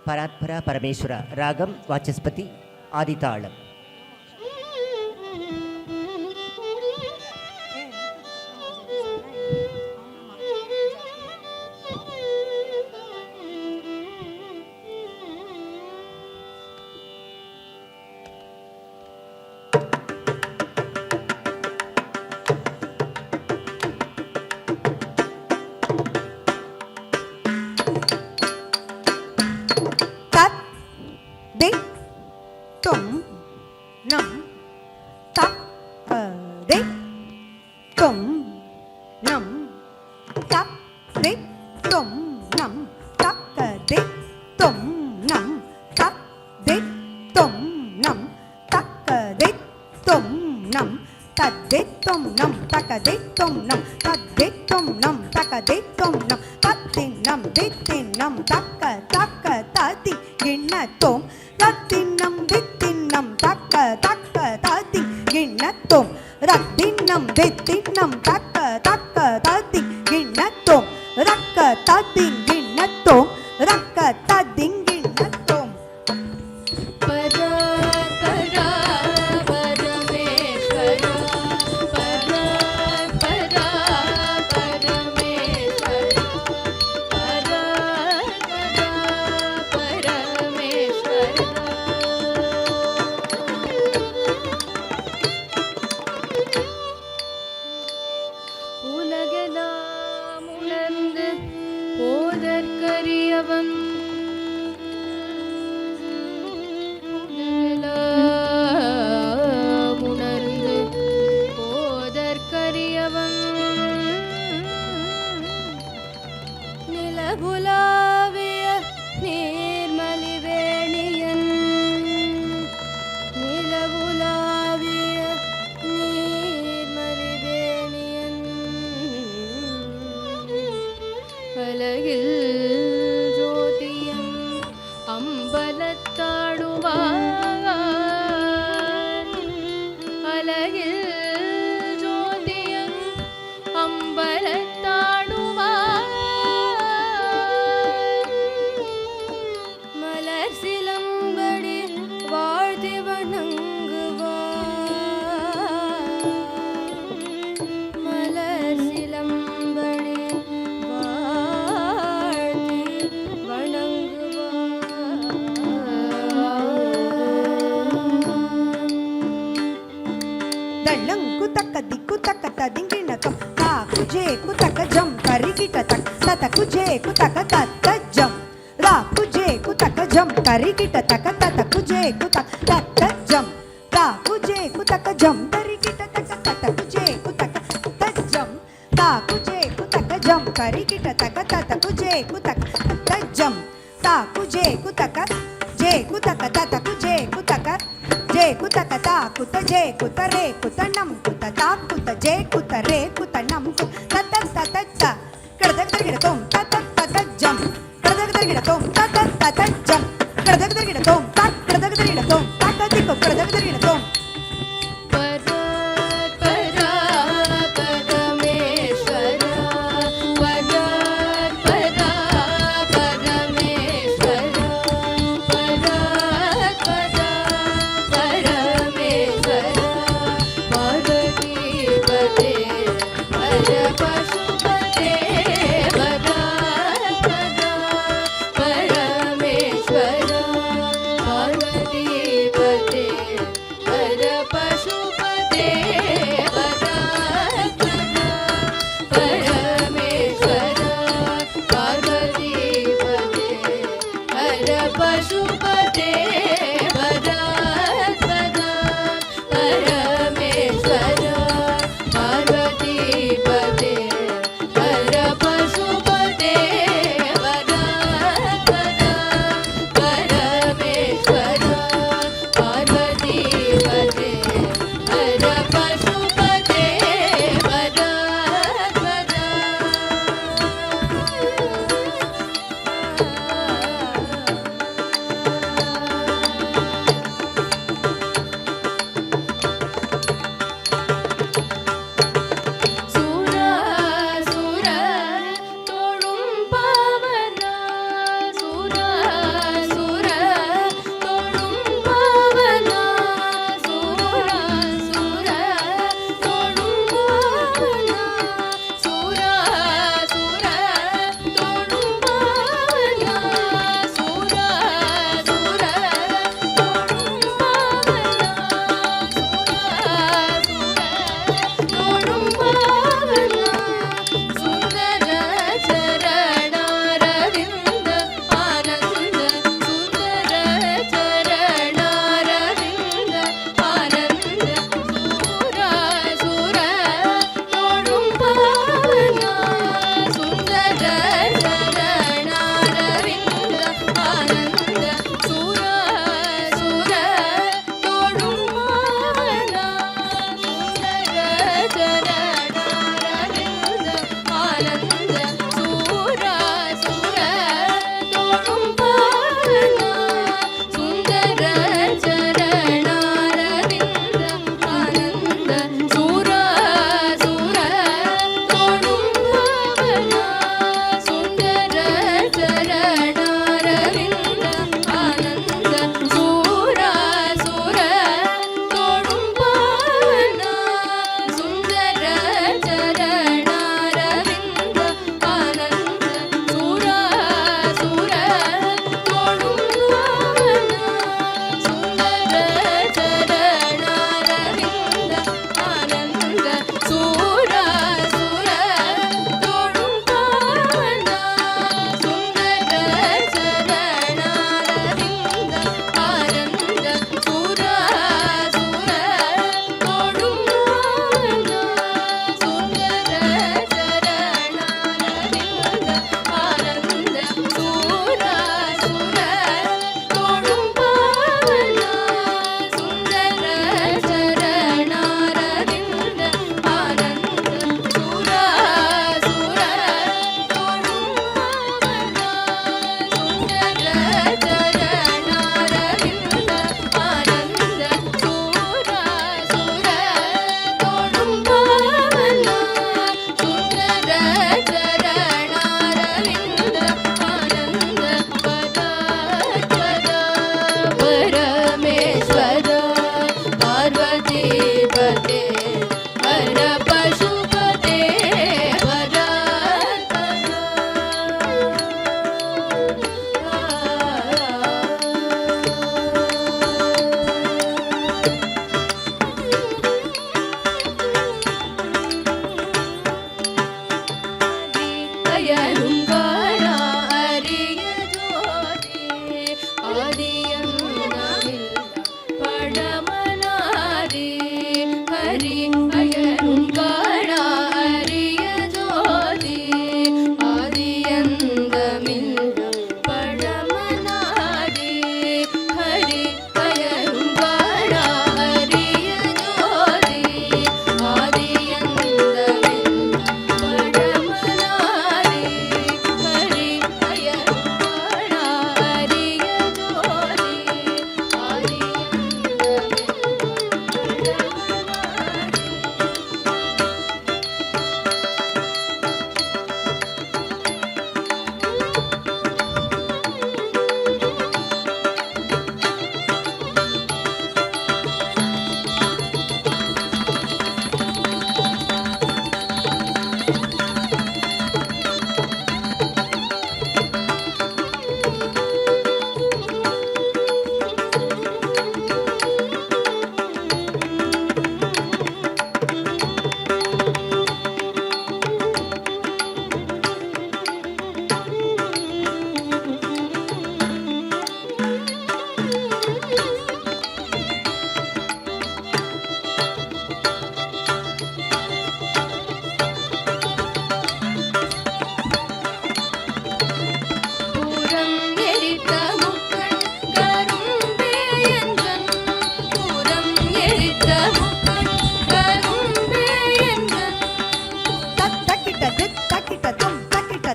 பராத்பரா பரமேஸ்வரா ராகம் Vachaspati ஆதிதாளம். tom nam tak de tom nam tak de tom nam tak de tom nam tak de tom nam tak de tom nam tak de tom nam tak de tom nam tak de tom nam tatin nam ditin nam tak tati ginna tom tatin nam ditin nam tak tati ginna tom Rattinam vettinam takka tatin ginnatom rakka tatin ginnatom rakka tatin ginnatom Para para Parameshwara Para para Parameshwara Para para Parameshwara உலகெல்லாம் உணர்ந்து போதற்கரியவன் உலகெல்லாம் உணர்ந்து போதற்கரியவன் நிலவுலாவிய நீர்மலிவேணியன் நிலவுலாவிய நீர்மலிவேணியன் அலகில் ஜோதியன் அம்பலத்தாடுவான் அலகில் ஜோதியன் அம்பலத்தாடுவான் மலர் சிலம்படி வாழ்த்தி வணங்குவான் மலர் சிலம்படி வாழ்த்தி வணங்குவான் dallanku takka dikku takka tadinginatom takuje kutaka jam karigita tak tatakuje kutaka tatajam rakuje kutaka jam karigita tak tatakuje kutaka tatajam takuje kutaka jam karigita tak tatakuje kutaka tatajam takuje kutaka jam karigita tak tatakuje kutaka tatajam takuje kutaka je kutaka tatakuje kutaka je kutaka ta kuta je kuta re kuta nam kuta ta kuta je kuta re kuta nam kuta ta ta ta ta kadak dargida tom ta ta ta ta jam kadak dargida tom ta ta ta ta jam kadak dargida tom ta kadak dargida tom ta ta dikko kadak dargida tom para para Parameshwara para para Parameshwara para para Parameshwara Parvati Pate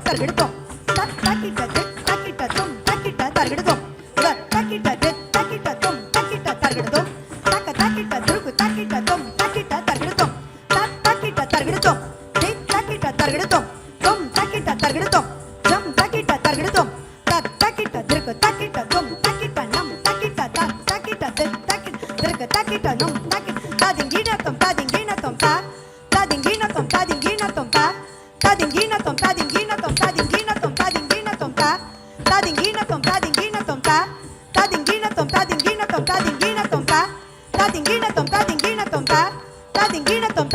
தர்கிடுதோம் தக்கிட்ட தக்கிட்ட தொம் தக்கிட்ட தர்கிடுதோம் தக்கிட்ட தக்கிட்ட தொம் தக்கிட்ட தர்கிடுதோம் தக்கிட்ட துருக்கு தக்கிட்ட தொம் தக்கிட்ட தர்கிடுதோம் தக்கிட்ட தர்கிடுதோம் தக்கிட்ட தர்கிடுதோம் தொம் தக்கிட்ட தர்கிடுதோம் ஜம் தக்கிட்ட தர்கிடுதோம் தக்கிட்ட துருக்கு தக்கிட்ட தொம் தக்கிட்ட நம் தக்கிட்ட தக்கிட்ட தக்கிட்ட துருக்கு தக்கிட்ட நம் தக்கிட்ட தாதிங்கினத்தம் தாதிங்கினத்தம் தாதிங்கினத்தம் தாதிங்கினத்தம் தாதிங்கினத்தம் தாதிங்கினத்தம் தாதிங்கினத்தம் தாதிங்கினத்தம் தாதிங்கினத்தம் தாதிங்கினத்தம் தாதிங்கினத்தம் தாதிங்கினத்தம் தாதிங்கினத்தம் தாதிங்கினத்தம் தாதிங்கினத்தம் தாதிங்கினத்தம்